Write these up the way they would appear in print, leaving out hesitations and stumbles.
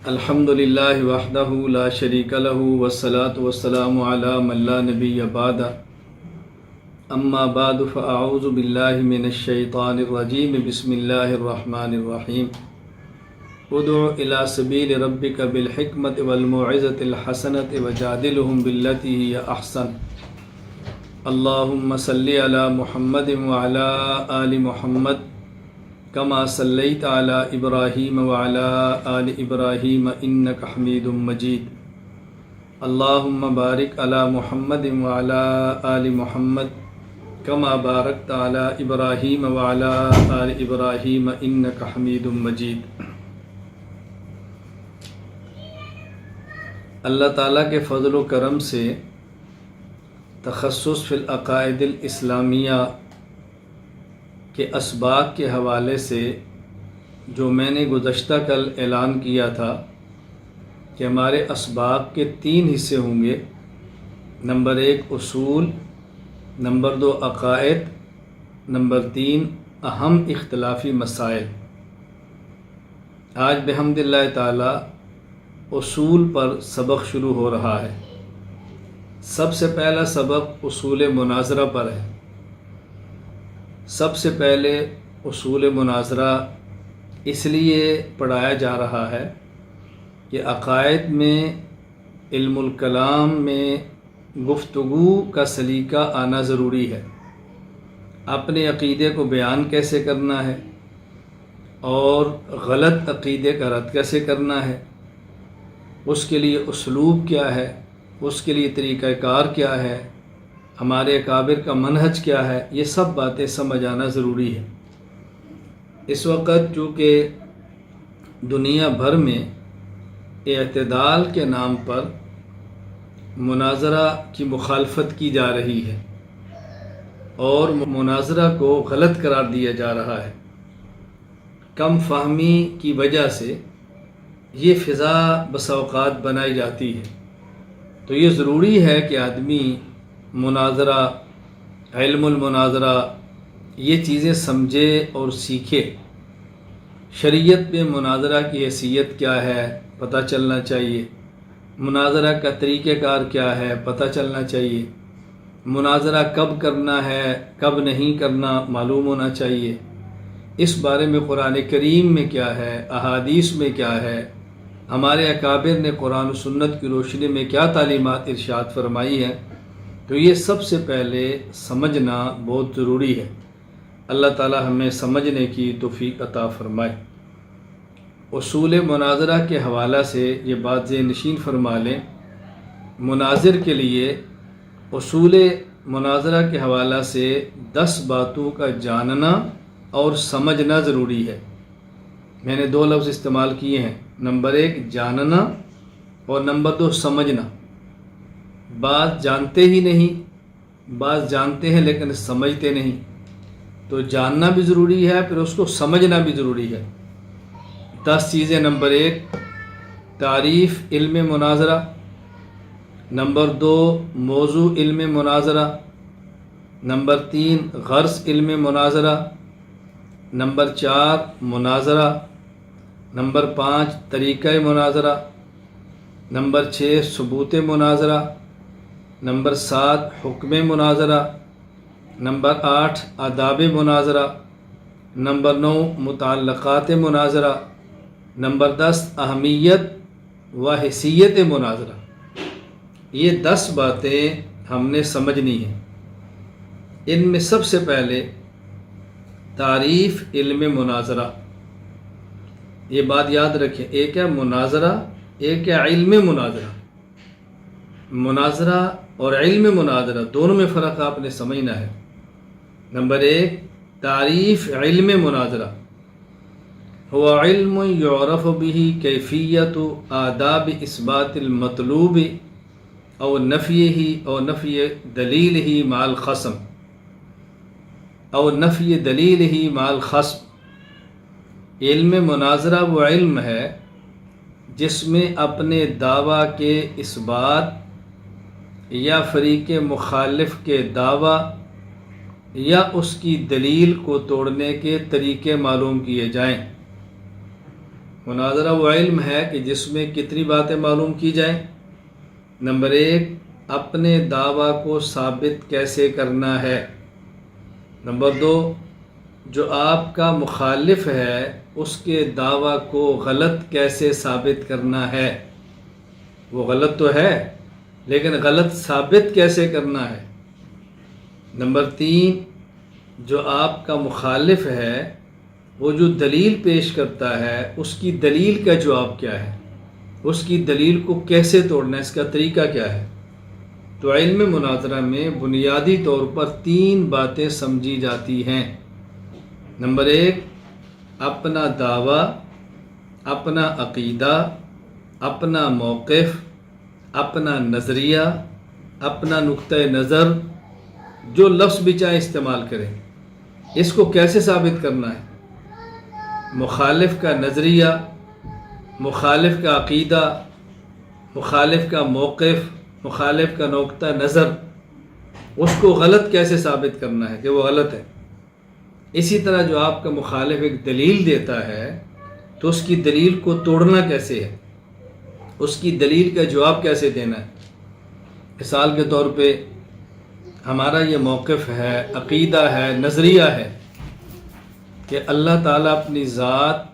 الحمد للہ وحدہ لا شریک لہ والصلاة والسلام علی من لا نبی بعد اما بعد فاعوذ باللہ من الشیطان الرجیم بسم اللہ الرحمن الرحیم ادع الی سبیل ربک بالحکمۃ والموعظۃ الحسنۃ وجادلہم باللتی ہی احسن اللہم صلی علی محمد وعلی آل محمد کما صلیت علی ابراہیم وعلی آل ابراہیم انک حمید مجید اللہم بارک علی محمد وعلی آل محمد کما بارکت علی ابراہیم وعلی آل ابراہیم انک حمید مجید۔ اللہ تعالیٰ کے فضل و کرم سے تخصص فی العقائد الاسلامیہ کے اسباق کے حوالے سے جو میں نے گزشتہ کل اعلان کیا تھا کہ ہمارے اسباق کے 3 حصے ہوں گے۔ نمبر 1 اصول، نمبر 2 عقائد، نمبر 3 اہم اختلافی مسائل۔ آج بحمد اللہ تعالی اصول پر سبق شروع ہو رہا ہے۔ سب سے پہلا سبق اصول مناظرہ پر ہے۔ سب سے پہلے اصول مناظرہ اس لیے پڑھایا جا رہا ہے کہ عقائد میں، علم الکلام میں گفتگو کا سلیقہ آنا ضروری ہے۔ اپنے عقیدے کو بیان کیسے کرنا ہے اور غلط عقیدے کا رد کیسے کرنا ہے، اس کے لیے اسلوب کیا ہے، اس کے لیے طریقہ کار کیا ہے، ہمارے اکابر کا منہج کیا ہے، یہ سب باتیں سمجھ آنا ضروری ہے۔ اس وقت چونکہ دنیا بھر میں اعتدال کے نام پر مناظرہ کی مخالفت کی جا رہی ہے اور مناظرہ کو غلط قرار دیا جا رہا ہے، کم فہمی کی وجہ سے یہ فضا بسا اوقات بنائی جاتی ہے۔ تو یہ ضروری ہے کہ آدمی مناظرہ، علم المناظرہ، یہ چیزیں سمجھے اور سیکھے۔ شریعت میں مناظرہ کی حیثیت کیا ہے پتہ چلنا چاہیے، مناظرہ کا طریقہ کار کیا ہے پتہ چلنا چاہیے، مناظرہ کب کرنا ہے کب نہیں کرنا معلوم ہونا چاہیے، اس بارے میں قرآن کریم میں کیا ہے، احادیث میں کیا ہے، ہمارے اکابر نے قرآن و سنت کی روشنی میں کیا تعلیمات ارشاد فرمائی ہے، تو یہ سب سے پہلے سمجھنا بہت ضروری ہے۔ اللہ تعالی ہمیں سمجھنے کی توفیق عطا فرمائے۔ اصول مناظرہ کے حوالہ سے یہ بات ذہن نشین فرما لیں، مناظر کے لیے اصول مناظرہ کے حوالہ سے 10 باتوں کا جاننا اور سمجھنا ضروری ہے۔ میں نے 2 لفظ استعمال کیے ہیں، نمبر 1 جاننا اور نمبر 2 سمجھنا۔ بعض جانتے ہی نہیں، بعض جانتے ہیں لیکن سمجھتے نہیں، تو جاننا بھی ضروری ہے، پھر اس کو سمجھنا بھی ضروری ہے۔ 10 چیزیں۔ نمبر 1 تعریف علم مناظرہ، نمبر 2 موضوع علم مناظرہ، نمبر 3 غرض علم مناظرہ، نمبر 4 مناظرہ، نمبر 5 طریقہ مناظرہ، نمبر 6 ثبوت مناظرہ، نمبر 7 حکم مناظرہ، نمبر 8 آداب مناظرہ، نمبر 9 متعلقات مناظرہ، نمبر 10 اہمیت و حیثیت مناظرہ۔ یہ 10 باتیں ہم نے سمجھنی ہیں۔ ان میں سب سے پہلے تعریف علم مناظرہ، یہ بات یاد رکھیں، ایک ہے مناظرہ، ایک ہے علم مناظرہ۔ مناظرہ اور علم مناظرہ دونوں میں فرق آپ نے سمجھنا ہے۔ نمبر 1 تعریف علم مناظرہ، هو علم يعرف به كيفية آداب إثبات المطلوب أو نفيه أو نفي دليله مع الخصم أو نفي دليله مع الخصم۔ علم مناظرہ وہ علم ہے جس میں اپنے دعویٰ کے اثبات یا فریق مخالف کے دعویٰ یا اس کی دلیل کو توڑنے کے طریقے معلوم کیے جائیں۔ مناظرہ وہ علم ہے کہ جس میں کتنی باتیں معلوم کی جائیں. نمبر 1، اپنے دعویٰ کو ثابت کیسے کرنا ہے. نمبر 2، جو آپ کا مخالف ہے اس کے دعویٰ کو غلط کیسے ثابت کرنا ہے. وہ غلط تو ہے لیکن غلط ثابت کیسے کرنا ہے. نمبر 3، جو آپ کا مخالف ہے وہ جو دلیل پیش کرتا ہے اس کی دلیل کا جواب کیا ہے، اس کی دلیل کو کیسے توڑنا ہے، اس کا طریقہ کیا ہے. تو علم مناظرہ میں بنیادی طور پر 3 باتیں سمجھی جاتی ہیں. نمبر 1، اپنا دعویٰ، اپنا عقیدہ، اپنا موقف، اپنا نظریہ، اپنا نقطۂ نظر، جو لفظ بھی چاہے استعمال کریں، اس کو کیسے ثابت کرنا ہے. مخالف کا نظریہ، مخالف کا عقیدہ، مخالف کا موقف، مخالف کا نقطہ نظر، اس کو غلط کیسے ثابت کرنا ہے کہ وہ غلط ہے. اسی طرح جو آپ کا مخالف ایک دلیل دیتا ہے تو اس کی دلیل کو توڑنا کیسے ہے، اس کی دلیل کا جواب کیسے دینا ہے. مثال کے طور پہ ہمارا یہ موقف ہے، عقیدہ ہے، نظریہ ہے کہ اللہ تعالیٰ اپنی ذات،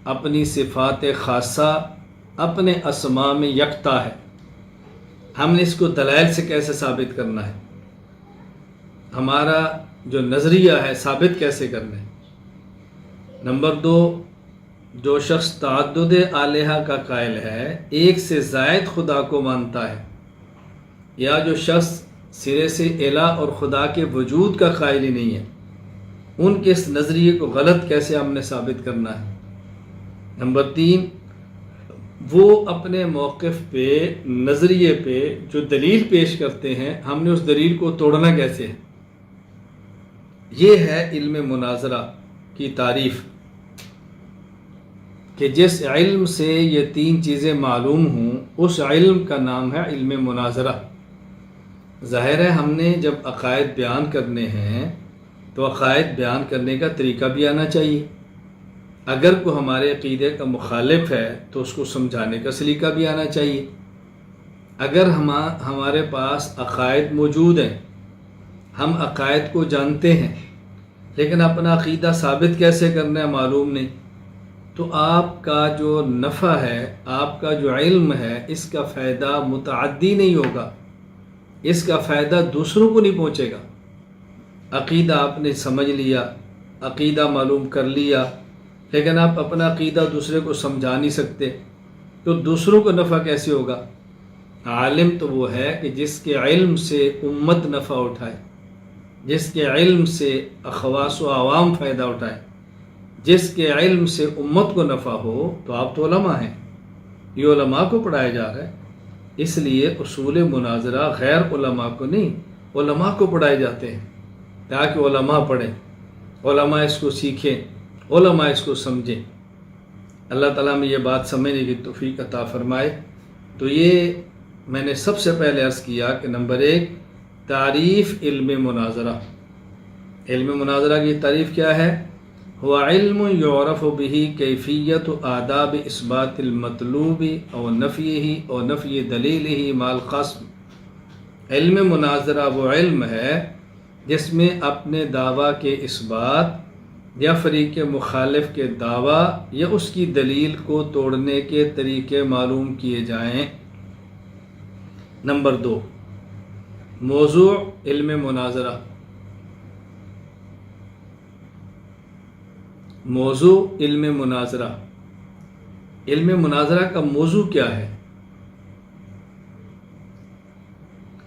اپنی صفات خاصہ، اپنے اسماء میں یکتا ہے. ہم نے اس کو دلائل سے کیسے ثابت کرنا ہے، ہمارا جو نظریہ ہے ثابت کیسے کرنا ہے. نمبر 2، جو شخص تعدد الہہ کا قائل ہے، ایک سے زائد خدا کو مانتا ہے، یا جو شخص سرے سے الہ اور خدا کے وجود کا قائل ہی نہیں ہے، ان کے اس نظریے کو غلط کیسے ہم نے ثابت کرنا ہے. نمبر 3، وہ اپنے موقف پہ، نظریے پہ جو دلیل پیش کرتے ہیں، ہم نے اس دلیل کو توڑنا کیسے ہے. یہ ہے علم مناظرہ کی تعریف، کہ جس علم سے یہ 3 چیزیں معلوم ہوں اس علم کا نام ہے علم مناظرہ. ظاہر ہے ہم نے جب عقائد بیان کرنے ہیں تو عقائد بیان کرنے کا طریقہ بھی آنا چاہیے. اگر کوئی ہمارے عقیدے کا مخالف ہے تو اس کو سمجھانے کا سلیقہ بھی آنا چاہیے. اگر ہمارے پاس عقائد موجود ہیں، ہم عقائد کو جانتے ہیں لیکن اپنا عقیدہ ثابت کیسے کرنا ہے معلوم نہیں، تو آپ کا جو نفع ہے، آپ کا جو علم ہے، اس کا فائدہ متعدی نہیں ہوگا، اس کا فائدہ دوسروں کو نہیں پہنچے گا. عقیدہ آپ نے سمجھ لیا، عقیدہ معلوم کر لیا، لیکن آپ اپنا عقیدہ دوسرے کو سمجھا نہیں سکتے تو دوسروں کو نفع کیسے ہوگا. عالم تو وہ ہے کہ جس کے علم سے امت نفع اٹھائے، جس کے علم سے اخواص و عوام فائدہ اٹھائے، جس کے علم سے امت کو نفع ہو. تو آپ تو علماء ہیں، یہ علماء کو پڑھایا جا رہا ہے. اس لیے اصول مناظرہ غیر علماء کو نہیں، علماء کو پڑھائے جاتے ہیں تاکہ علماء پڑھیں، علماء اس کو سیکھیں، علماء اس کو سمجھیں. اللہ تعالیٰ میں یہ بات سمجھنے کی توفیق عطا فرمائے. تو یہ میں نے سب سے پہلے عرض کیا کہ نمبر 1، تعریف علم مناظرہ. علم مناظرہ کی تعریف کیا ہے؟ هو علم يعرف به كيفية آداب إثبات المطلوب أو نفيه أو نفي دلیله مع الخصم. علم مناظرہ وہ علم ہے جس میں اپنے دعویٰ کے اثبات یا فریق مخالف کے دعویٰ یا اس کی دلیل کو توڑنے کے طریقے معلوم کیے جائیں. نمبر 2، موضوع علم مناظرہ. موضوع علم مناظرہ، علم مناظرہ کا موضوع کیا ہے؟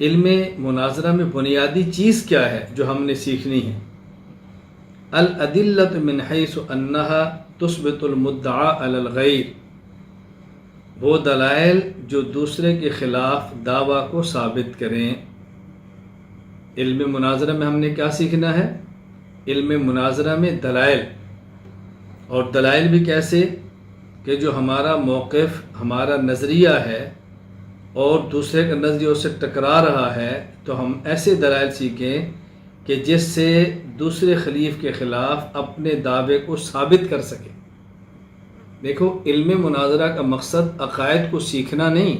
علم مناظرہ میں بنیادی چیز کیا ہے جو ہم نے سیکھنی ہے؟ الادلۃ من حیث انها تثبت المدعا علی الغیر. وہ دلائل جو دوسرے کے خلاف دعویٰ کو ثابت کریں. علم مناظرہ میں ہم نے کیا سیکھنا ہے؟ علم مناظرہ میں دلائل، اور دلائل بھی کیسے کہ جو ہمارا موقف، ہمارا نظریہ ہے اور دوسرے کا نظریہ اس سے ٹکرا رہا ہے، تو ہم ایسے دلائل سیکھیں کہ جس سے دوسرے خلیف کے خلاف اپنے دعوے کو ثابت کر سکیں. دیکھو علم مناظرہ کا مقصد عقائد کو سیکھنا نہیں،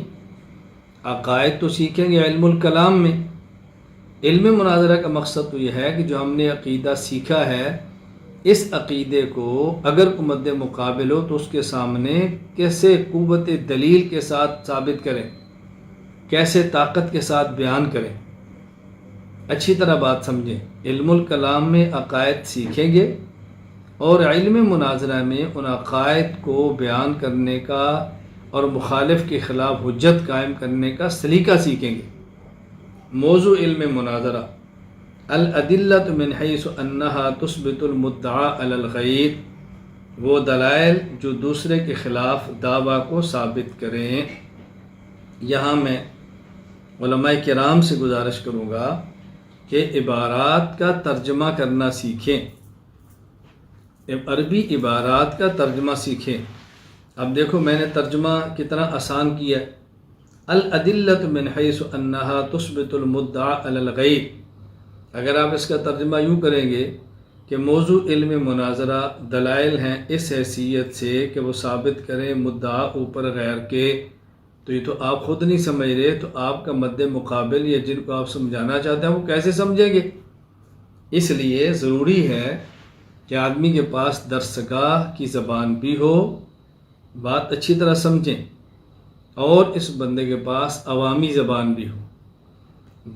عقائد تو سیکھیں گے علم الکلام میں، علم مناظرہ کا مقصد تو یہ ہے کہ جو ہم نے عقیدہ سیکھا ہے اس عقیدے کو اگر کوئی مد مقابل ہو تو اس کے سامنے کیسے قوت دلیل کے ساتھ ثابت کریں، کیسے طاقت کے ساتھ بیان کریں۔ اچھی طرح بات سمجھیں، علم الکلام میں عقائد سیکھیں گے اور علم مناظرہ میں ان عقائد کو بیان کرنے کا اور مخالف کے خلاف حجت قائم کرنے کا سلیقہ سیکھیں گے۔ موضوع علم مناظرہ الادلۃ من حیث انہا تثبت المدعا علی الغیر، وہ دلائل جو دوسرے کے خلاف دعویٰ کو ثابت کریں۔ یہاں میں علماء کرام سے گزارش کروں گا کہ عبارات کا ترجمہ کرنا سیکھیں، عربی عبارات کا ترجمہ سیکھیں۔ اب دیکھو میں نے ترجمہ کتنا آسان کیا ہے، الادلۃ من حیث انہا تثبت المدعا علی الغیر۔ اگر آپ اس کا ترجمہ یوں کریں گے کہ موضوع علم مناظرہ دلائل ہیں اس حیثیت سے کہ وہ ثابت کریں مدعا اوپر غیر کے، تو یہ تو آپ خود نہیں سمجھ رہے، تو آپ کا مد مقابل یا جن کو آپ سمجھانا چاہتے ہیں وہ کیسے سمجھیں گے؟ اس لیے ضروری ہے کہ آدمی کے پاس درسگاہ کی زبان بھی ہو، بات اچھی طرح سمجھیں، اور اس بندے کے پاس عوامی زبان بھی ہو۔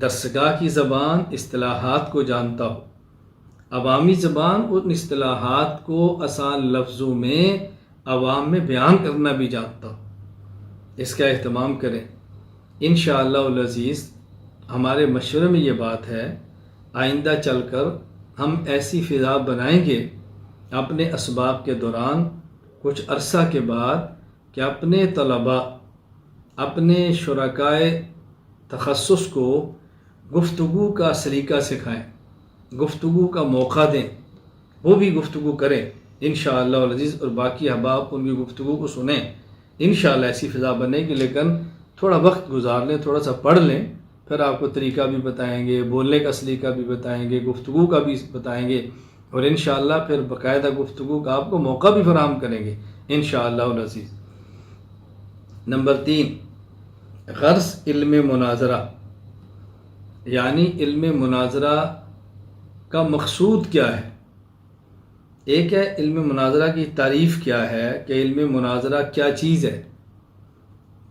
درسگاہ کی زبان اصطلاحات کو جانتا ہو، عوامی زبان ان اصطلاحات کو آسان لفظوں میں عوام میں بیان کرنا بھی جانتا ہو۔ اس کا اہتمام کریں انشاءاللہ العزیز۔ ہمارے مشورے میں یہ بات ہے، آئندہ چل کر ہم ایسی فضا بنائیں گے اپنے اسباق کے دوران کچھ عرصہ کے بعد کہ اپنے طلباء اپنے شرکائے تخصص کو گفتگو کا سلیقہ سکھائیں، گفتگو کا موقع دیں، وہ بھی گفتگو کریں انشاءاللہ العزیز، اور باقی احباب ان کی گفتگو کو سنیں۔ انشاءاللہ ایسی فضا بنے گی، لیکن تھوڑا وقت گزار لیں، تھوڑا سا پڑھ لیں، پھر آپ کو طریقہ بھی بتائیں گے، بولنے کا سلیقہ بھی بتائیں گے، گفتگو کا بھی بتائیں گے، اور انشاءاللہ پھر باقاعدہ گفتگو کا آپ کو موقع بھی فراہم کریں گے انشاءاللہ العزیز۔ نمبر 3، غرض علم مناظرہ، یعنی علم مناظرہ کا مقصود کیا ہے۔ ایک ہے علم مناظرہ کی تعریف کیا ہے کہ علم مناظرہ کیا چیز ہے،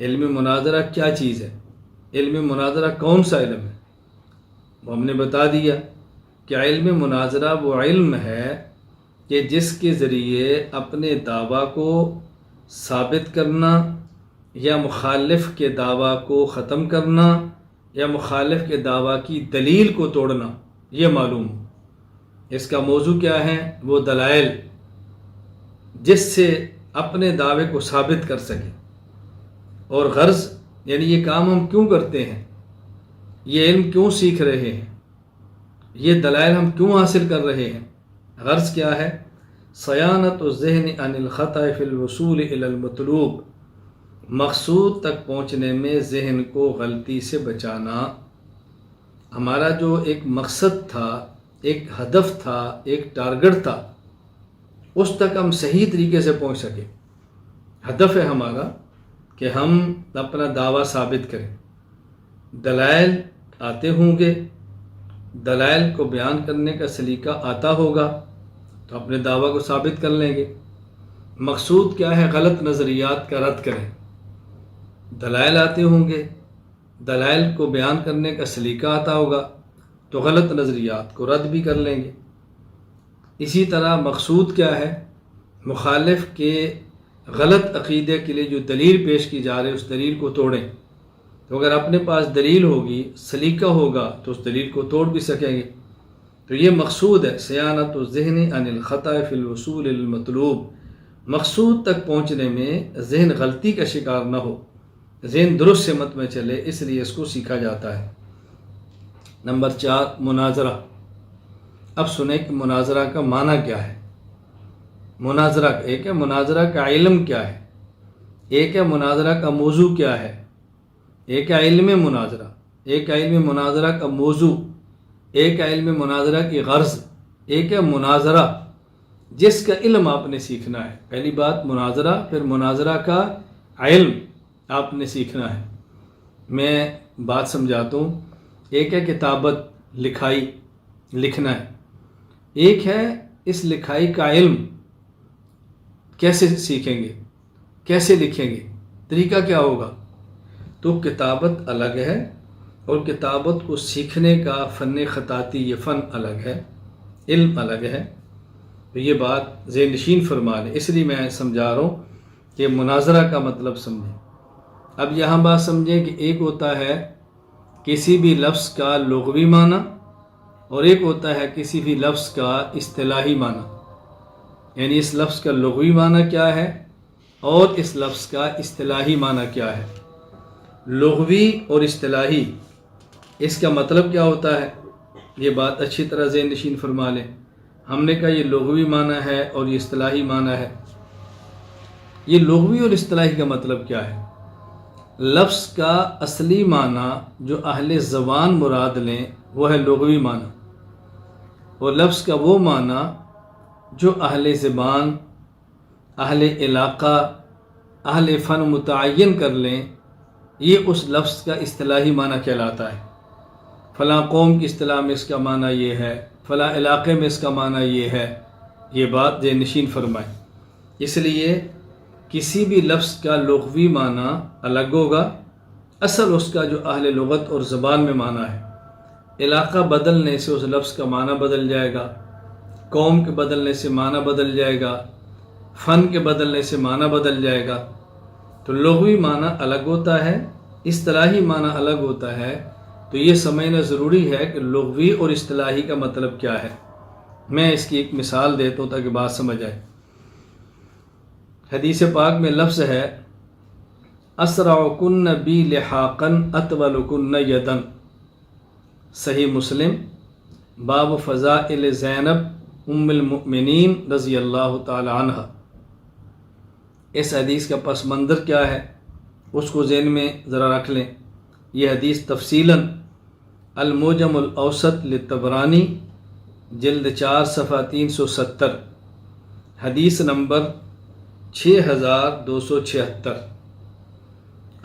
علم مناظرہ کیا چیز ہے، علم مناظرہ کون سا علم ہے۔ وہ ہم نے بتا دیا کہ علم مناظرہ وہ علم ہے کہ جس کے ذریعے اپنے دعویٰ کو ثابت کرنا یا مخالف کے دعویٰ کو ختم کرنا یا مخالف کے دعویٰ کی دلیل کو توڑنا یہ معلوم ہو۔ اس کا موضوع کیا ہے؟ وہ دلائل جس سے اپنے دعوے کو ثابت کر سکے، اور غرض یعنی یہ کام ہم کیوں کرتے ہیں، یہ علم کیوں سیکھ رہے ہیں، یہ دلائل ہم کیوں حاصل کر رہے ہیں۔ غرض کیا ہے؟ صیانت الذہن عن الخطأ فی الوصول الی المطلوب، مقصود تک پہنچنے میں ذہن کو غلطی سے بچانا۔ ہمارا جو ایک مقصد تھا، ایک ہدف تھا، ایک ٹارگٹ تھا، اس تک ہم صحیح طریقے سے پہنچ سکیں۔ ہدف ہے ہمارا کہ ہم اپنا دعویٰ ثابت کریں، دلائل آتے ہوں گے، دلائل کو بیان کرنے کا سلیقہ آتا ہوگا تو اپنے دعویٰ کو ثابت کر لیں گے۔ مقصود کیا ہے؟ غلط نظریات کا رد کریں، دلائل آتے ہوں گے، دلائل کو بیان کرنے کا سلیقہ آتا ہوگا تو غلط نظریات کو رد بھی کر لیں گے۔ اسی طرح مقصود کیا ہے؟ مخالف کے غلط عقیدے کے لیے جو دلیل پیش کی جا رہی ہے اس دلیل کو توڑیں۔ تو اگر اپنے پاس دلیل ہوگی، سلیقہ ہوگا تو اس دلیل کو توڑ بھی سکیں گے۔ تو یہ مقصود ہے، صیانت الذہن عن الخطأ فی الوصول الی المطلوب، مقصود تک پہنچنے میں ذہن غلطی کا شکار نہ ہو، ذہن درست سمت میں چلے، اس لیے اس کو سیکھا جاتا ہے۔ نمبر 4، مناظرہ۔ اب سنیں کہ مناظرہ کا معنی کیا ہے۔ مناظرہ ایک ہے مناظرہ کا علم کیا ہے، ایک ہے مناظرہ کا موضوع کیا ہے، ایک ہے علم مناظرہ، ایک ہے علم مناظرہ کا موضوع، ایک ہے علم مناظرہ کی غرض، ایک ہے مناظرہ۔ جس کا علم آپ نے سیکھنا ہے. پہلی بات مناظرہ، پھر مناظرہ کا علم آپ نے سیکھنا ہے. میں بات سمجھاتا ہوں. ایک ہے کتابت، لکھائی، لکھنا ہے. ایک ہے اس لکھائی کا علم کیسے سیکھیں گے، کیسے لکھیں گے، طریقہ کیا ہوگا. تو کتابت الگ ہے اور کتابت کو سیکھنے کا فن خطاطی، یہ فن الگ ہے، علم الگ ہے. تو یہ بات ذہن نشین فرما لیں. اس لیے میں سمجھا رہا ہوں کہ مناظرہ کا مطلب سمجھیں. اب یہاں بات سمجھیں کہ ایک ہوتا ہے کسی بھی لفظ کا لغوی معنی اور ایک ہوتا ہے کسی بھی لفظ کا اصطلاحی معنی. یعنی اس لفظ کا لغوی معنی کیا ہے اور اس لفظ کا اصطلاحی معنی کیا ہے. لغوی اور اصطلاحی، اس کا مطلب کیا ہوتا ہے، یہ بات اچھی طرح ذہن نشین فرما لیں. ہم نے کہا یہ لغوی معنی ہے اور یہ اصطلاحی معنی ہے. یہ لغوی اور اصطلاحی کا مطلب کیا ہے؟ لفظ کا اصلی معنی جو اہل زبان مراد لیں وہ ہے لغوی معنی، اور لفظ کا وہ معنی جو اہل زبان، اہل علاقہ، اہل فن متعین کر لیں، یہ اس لفظ کا اصطلاحی معنی کہلاتا ہے. فلاں قوم کی اصطلاح میں اس کا معنی یہ ہے، فلاں علاقے میں اس کا معنی یہ ہے. یہ بات ذہن نشین فرمائیں. اس لیے کسی بھی لفظ کا لغوی معنی الگ ہوگا، اصل اس کا جو اہل لغت اور زبان میں معنی ہے. علاقہ بدلنے سے اس لفظ کا معنی بدل جائے گا، قوم کے بدلنے سے معنی بدل جائے گا، فن کے بدلنے سے معنی بدل جائے گا. تو لغوی معنی الگ ہوتا ہے، اصطلاحی معنی الگ ہوتا ہے. تو یہ سمجھنا ضروری ہے کہ لغوی اور اصطلاحی کا مطلب کیا ہے. میں اس کی ایک مثال دیتا ہوں تاکہ بات سمجھ آئے. حدیث پاک میں لفظ ہے اسرعکن بی لحاقن اطولکن یدن. صحیح مسلم باب فضائل زینب ام المؤمنین رضی اللہ تعالی عنہ. اس حدیث کا پس منظر کیا ہے اس کو ذہن میں ذرا رکھ لیں. یہ حدیث تفصیلاً المعجم الاوسط للطبرانی جلد 4 صفحہ 370 حدیث نمبر 6276.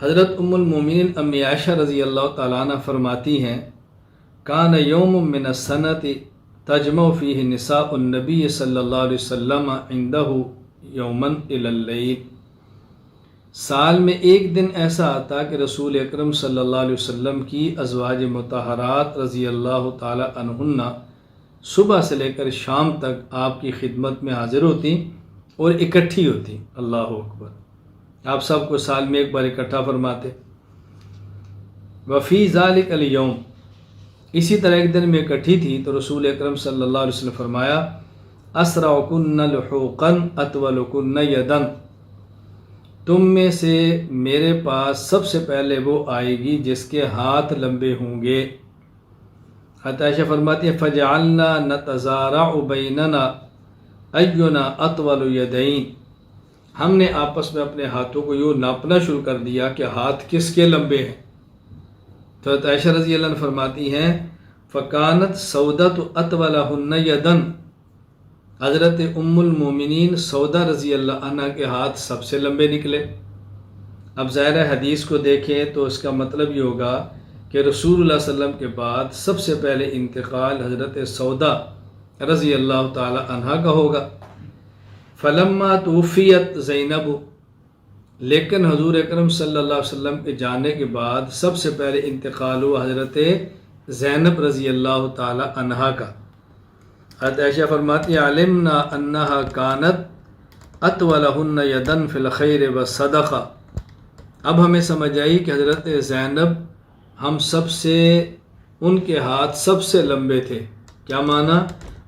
حضرت ام المومنین امی عائشہ رضی اللہ تعالیٰ عنہ فرماتی ہیں کان یوم من السنۃ تجمع فیہ نساء النبی صلی اللہ علیہ وسلم عندہ یوماً الی اللیل. سال میں ایک دن ایسا آتا کہ رسول اکرم صلی اللہ علیہ وسلم کی ازواج مطہرات رضی اللہ تعالی عنہن صبح سے لے کر شام تک آپ کی خدمت میں حاضر ہوتی اور اکٹھی ہوتی. اللہ اکبر. آپ سب کو سال میں ایک بار اکٹھا فرماتے. وفی ذالک الیوم، اسی طرح ایک دن میں اکٹھی تھی تو رسول اکرم صلی اللہ علیہ وسلم فرمایا اسرعکن لحوقا اطولکن یدن. تم میں سے میرے پاس سب سے پہلے وہ آئے گی جس کے ہاتھ لمبے ہوں گے. عائشہ فرماتی ہے فجعلنا نتزارع بیننا اینا اطول یدین. ہم نے آپس میں اپنے ہاتھوں کو یوں ناپنا شروع کر دیا کہ ہاتھ کس کے لمبے ہیں. تو عائشہ رضی اللہ عنہ فرماتی ہیں فکانت سودۃ اطولہن یدن. حضرت ام المومنین سودا رضی اللہ عنہ کے ہاتھ سب سے لمبے نکلے. اب ظاہر حدیث کو دیکھیں تو اس کا مطلب یہ ہوگا کہ رسول اللہ صلی اللہ علیہ وسلم کے بعد سب سے پہلے انتقال حضرت سودا رضی اللہ تعالی عنہ کا ہوگا. فلما توفیت زینب، لیکن حضور اکرم صلی اللہ علیہ وسلم کے جانے کے بعد سب سے پہلے انتقال ہوا حضرت زینب رضی اللہ تعالی عنہ کا. حضرت عائشہ فرماتی علمنا انہا کانت اطولہن یدن فی الخیر والصدقہ. اب ہمیں سمجھ آئی کہ حضرت زینب ہم سب سے، ان کے ہاتھ سب سے لمبے تھے. کیا معنی؟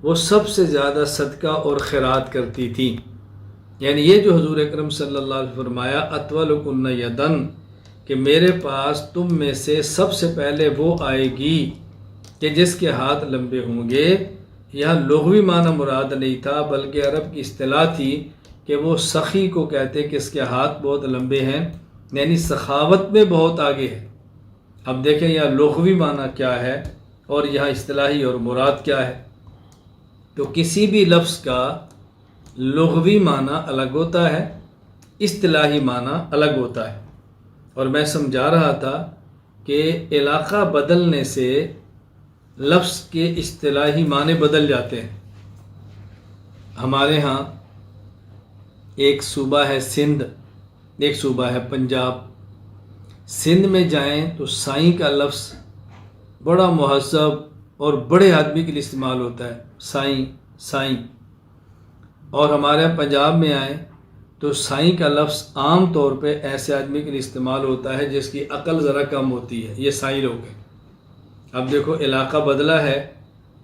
وہ سب سے زیادہ صدقہ اور خیرات کرتی تھی. یعنی یہ جو حضور اکرم صلی اللہ علیہ وسلم فرمایا اطولکن یدن کہ میرے پاس تم میں سے سب سے پہلے وہ آئے گی کہ جس کے ہاتھ لمبے ہوں گے. یہاں لغوی معنی مراد نہیں تھا بلکہ عرب کی اصطلاح تھی کہ وہ سخی کو کہتے کہ اس کے ہاتھ بہت لمبے ہیں، یعنی سخاوت میں بہت آگے ہے. اب دیکھیں یہاں لغوی معنی کیا ہے اور یہاں اصطلاحی اور مراد کیا ہے. تو کسی بھی لفظ کا لغوی معنی الگ ہوتا ہے، اصطلاحی معنی الگ ہوتا ہے۔ اور میں سمجھا رہا تھا کہ علاقہ بدلنے سے لفظ کے اصطلاحی معنی بدل جاتے ہیں۔ ہمارے ہاں ایک صوبہ ہے سندھ، ایک صوبہ ہے پنجاب۔ سندھ میں جائیں تو سائیں کا لفظ بڑا مہذب اور بڑے آدمی کے لیے استعمال ہوتا ہے، سائیں سائیں۔ اور ہمارے پنجاب میں آئیں تو سائیں کا لفظ عام طور پہ ایسے آدمی کے لیے استعمال ہوتا ہے جس کی عقل ذرا کم ہوتی ہے، یہ سائیں لوگ ہیں۔ اب دیکھو علاقہ بدلا ہے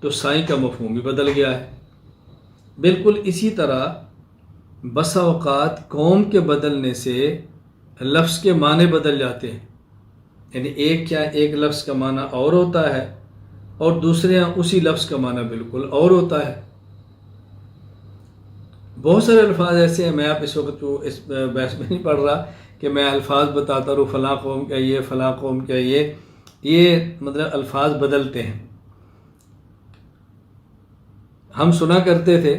تو سائیں کا مفہوم بھی بدل گیا ہے۔ بالکل اسی طرح بسا اوقات قوم کے بدلنے سے لفظ کے معنی بدل جاتے ہیں، یعنی ایک لفظ کا معنی اور ہوتا ہے اور دوسرے یہاں اسی لفظ کا معنی بالکل اور ہوتا ہے۔ بہت سارے الفاظ ایسے ہیں، میں آپ اس وقت تو اس بحث میں نہیں پڑھ رہا کہ میں الفاظ بتاتا رہوں، فلاں قوم کا یہ، فلاں قوم کا یہ مطلب الفاظ بدلتے ہیں۔ ہم سنا کرتے تھے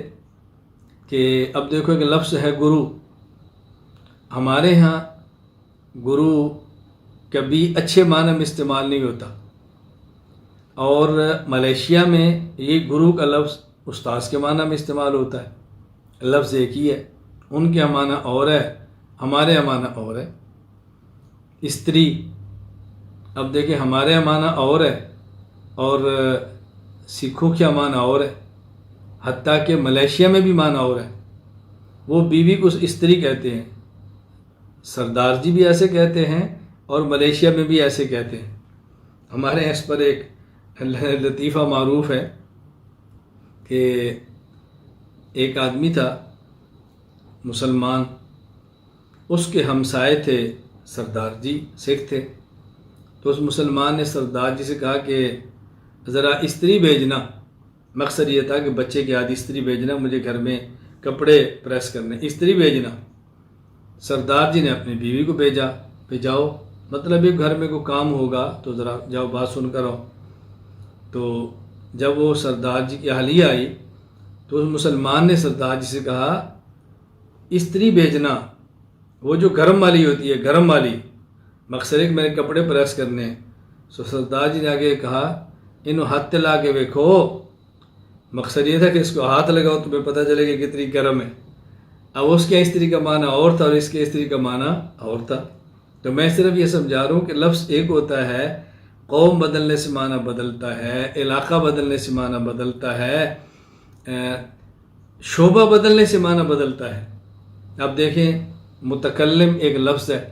کہ اب دیکھو ایک لفظ ہے گرو، ہمارے ہاں گرو کبھی اچھے معنی میں استعمال نہیں ہوتا، اور ملیشیا میں یہ گرو کا لفظ استاذ کے معنی میں استعمال ہوتا ہے۔ لفظ ایک ہی ہے، ان کے معنی اور ہے، ہمارے معنی اور ہے۔ استری، اب دیکھیں ہمارے معنی اور ہے اور سکھوں کے معنی اور ہے، حتیٰ کہ ملیشیا میں بھی معنی اور ہے۔ وہ بیوی کو استری کہتے ہیں، سردار جی بھی ایسے کہتے ہیں اور ملیشیا میں بھی ایسے کہتے ہیں۔ ہمارے یہاں اس پر ایک لطیفہ معروف ہے کہ ایک آدمی تھا مسلمان، اس کے ہمسائے تھے سردار جی، سکھ تھے، تو اس مسلمان نے سردار جی سے کہا کہ ذرا استری بھیجنا، مقصد یہ تھا کہ بچے کی آدھی استری بھیجنا، مجھے گھر میں کپڑے پریس کرنے، استری بھیجنا۔ سردار جی نے اپنی بیوی کو بھیجا، بھیجاؤ، مطلب یہ گھر میں کوئی کام ہوگا تو ذرا جاؤ بات سن کر آؤ۔ تو جب وہ سردار جی کی اہلیہ آئی تو اس مسلمان نے سردار جی سے کہا استری بھیجنا، وہ جو گرم والی ہوتی ہے، گرم والی، مقصد ہے کہ میرے کپڑے پریس کرنے ہیں۔ تو سردار جی نے آگے کہا انہوں ہاتھ لا کے دیکھو، مقصد یہ تھا کہ اس کو ہاتھ لگاؤ تمہیں پتہ چلے کہ کتنی گرم ہے۔ اب اس کے استری کا معنی اور تھا اور اس کے استری کا معنی اور تھا۔ تو میں صرف یہ سمجھا رہا ہوں کہ لفظ ایک ہوتا ہے، قوم بدلنے سے معنی بدلتا ہے، علاقہ بدلنے سے معنی بدلتا ہے، شعبہ بدلنے سے معنی بدلتا ہے۔ اب دیکھیں متکلم ایک لفظ ہے،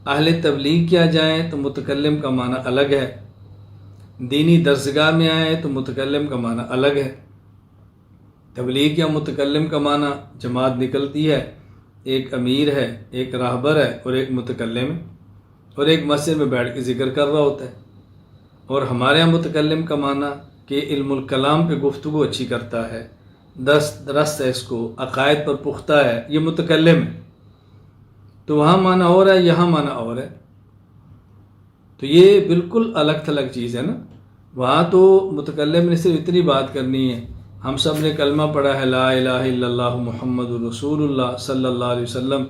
اہل تبلیغ کیا جائیں تو متکلم کا معنی الگ ہے، دینی درسگاہ میں آئیں تو متکلم کا معنی الگ ہے۔ تبلیغ یا متکلم کا معنی جماعت نکلتی ہے، ایک امیر ہے، ایک راہبر ہے اور ایک متکلم ہے، اور ایک مسجد میں بیٹھ کے ذکر کر رہا ہوتا ہے۔ اور ہمارے یہاں متکلم کا معنی کہ علم الکلام پہ گفتگو اچھی کرتا ہے، درست ہے، اس کو عقائد پر پختہ ہے، یہ متکلم ہے۔ تو وہاں معنی اور ہے، یہاں معنی اور ہے، تو یہ بالکل الگ تھلگ چیز ہے نا۔ وہاں تو متکلم نے صرف اتنی بات کرنی ہے، ہم سب نے کلمہ پڑھا ہے لا الہ الا اللہ محمد رسول اللہ صلی اللہ علیہ وسلم،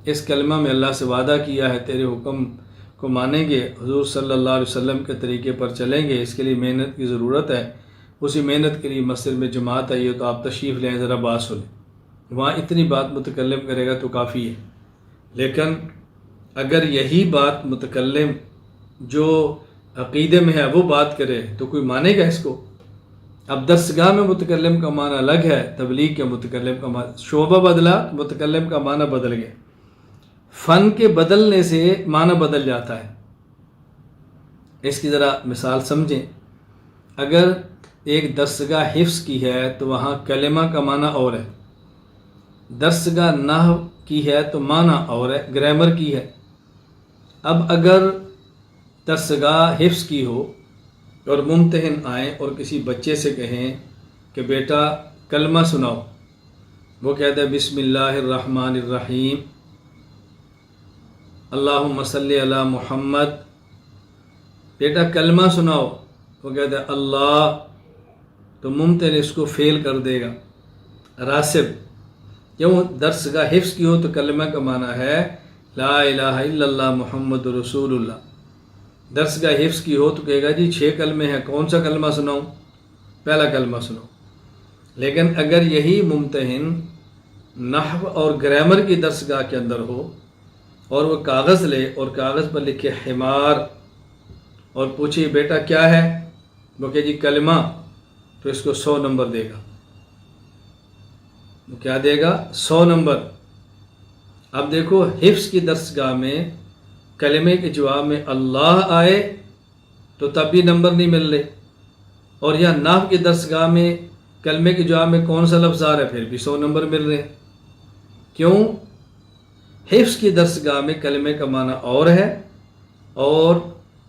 اس کلمہ میں اللہ سے وعدہ کیا ہے تیرے حکم کو مانیں گے، حضور صلی اللہ علیہ وسلم کے طریقے پر چلیں گے، اس کے لیے محنت کی ضرورت ہے، اسی محنت کے لیے مسجد میں جماعت آئی ہے تو آپ تشریف لیں، ذرا بات سنیں۔ وہاں اتنی بات متکلم کرے گا تو کافی ہے۔ لیکن اگر یہی بات متکلم جو عقیدے میں ہے وہ بات کرے تو کوئی مانے گا اس کو؟ اب درسگاہ میں متکلم کا معنی الگ ہے، تبلیغ کے متکلم کا معنی، شعبہ بدلا متکلم کا معنی بدل گیا۔ فن کے بدلنے سے معنی بدل جاتا ہے۔ اس کی ذرا مثال سمجھیں، اگر ایک درسگاہ حفظ کی ہے تو وہاں کلمہ کا معنی اور ہے، درسگاہ نحو کی ہے تو معنی اور ہے، گرامر کی ہے۔ اب اگر درسگاہ حفظ کی ہو اور ممتحن آئیں اور کسی بچے سے کہیں کہ بیٹا کلمہ سناؤ، وہ کہتا ہے بسم اللہ الرحمن الرحیم اللہم صلی علی محمد، بیٹا کلمہ سناؤ، وہ کہتا ہے اللہ، تو ممتحن اس کو فیل کر دے گا، راسب کیوں؟ درس گاہ حفظ کی ہو تو کلمہ کا معنی ہے لا الہ الا اللہ محمد رسول اللہ۔ درس گاہ حفظ کی ہو تو کہے گا جی 6 کلمے ہیں، کون سا کلمہ سناؤں؟ پہلا کلمہ سنو۔ لیکن اگر یہی ممتحن نحو اور گرامر کی درس گاہ کے اندر ہو اور وہ کاغذ لے اور کاغذ پر لکھے حمار اور پوچھے بیٹا کیا ہے، وہ کہ جی کلمہ، تو اس کو 100 نمبر دے گا۔ وہ کیا دے گا؟ 100 نمبر۔ اب دیکھو حفظ کی درس گاہ میں کلمے کے جواب میں اللہ آئے تو تب بھی نمبر نہیں مل رہے، اور یا نحو کی درس گاہ میں کلمے کے جواب میں کون سا لفظ آ رہا ہے، پھر بھی 100 نمبر مل رہے ہیں۔ کیوں؟ حفظ کی درس گاہ میں کلمے کا معنی اور ہے اور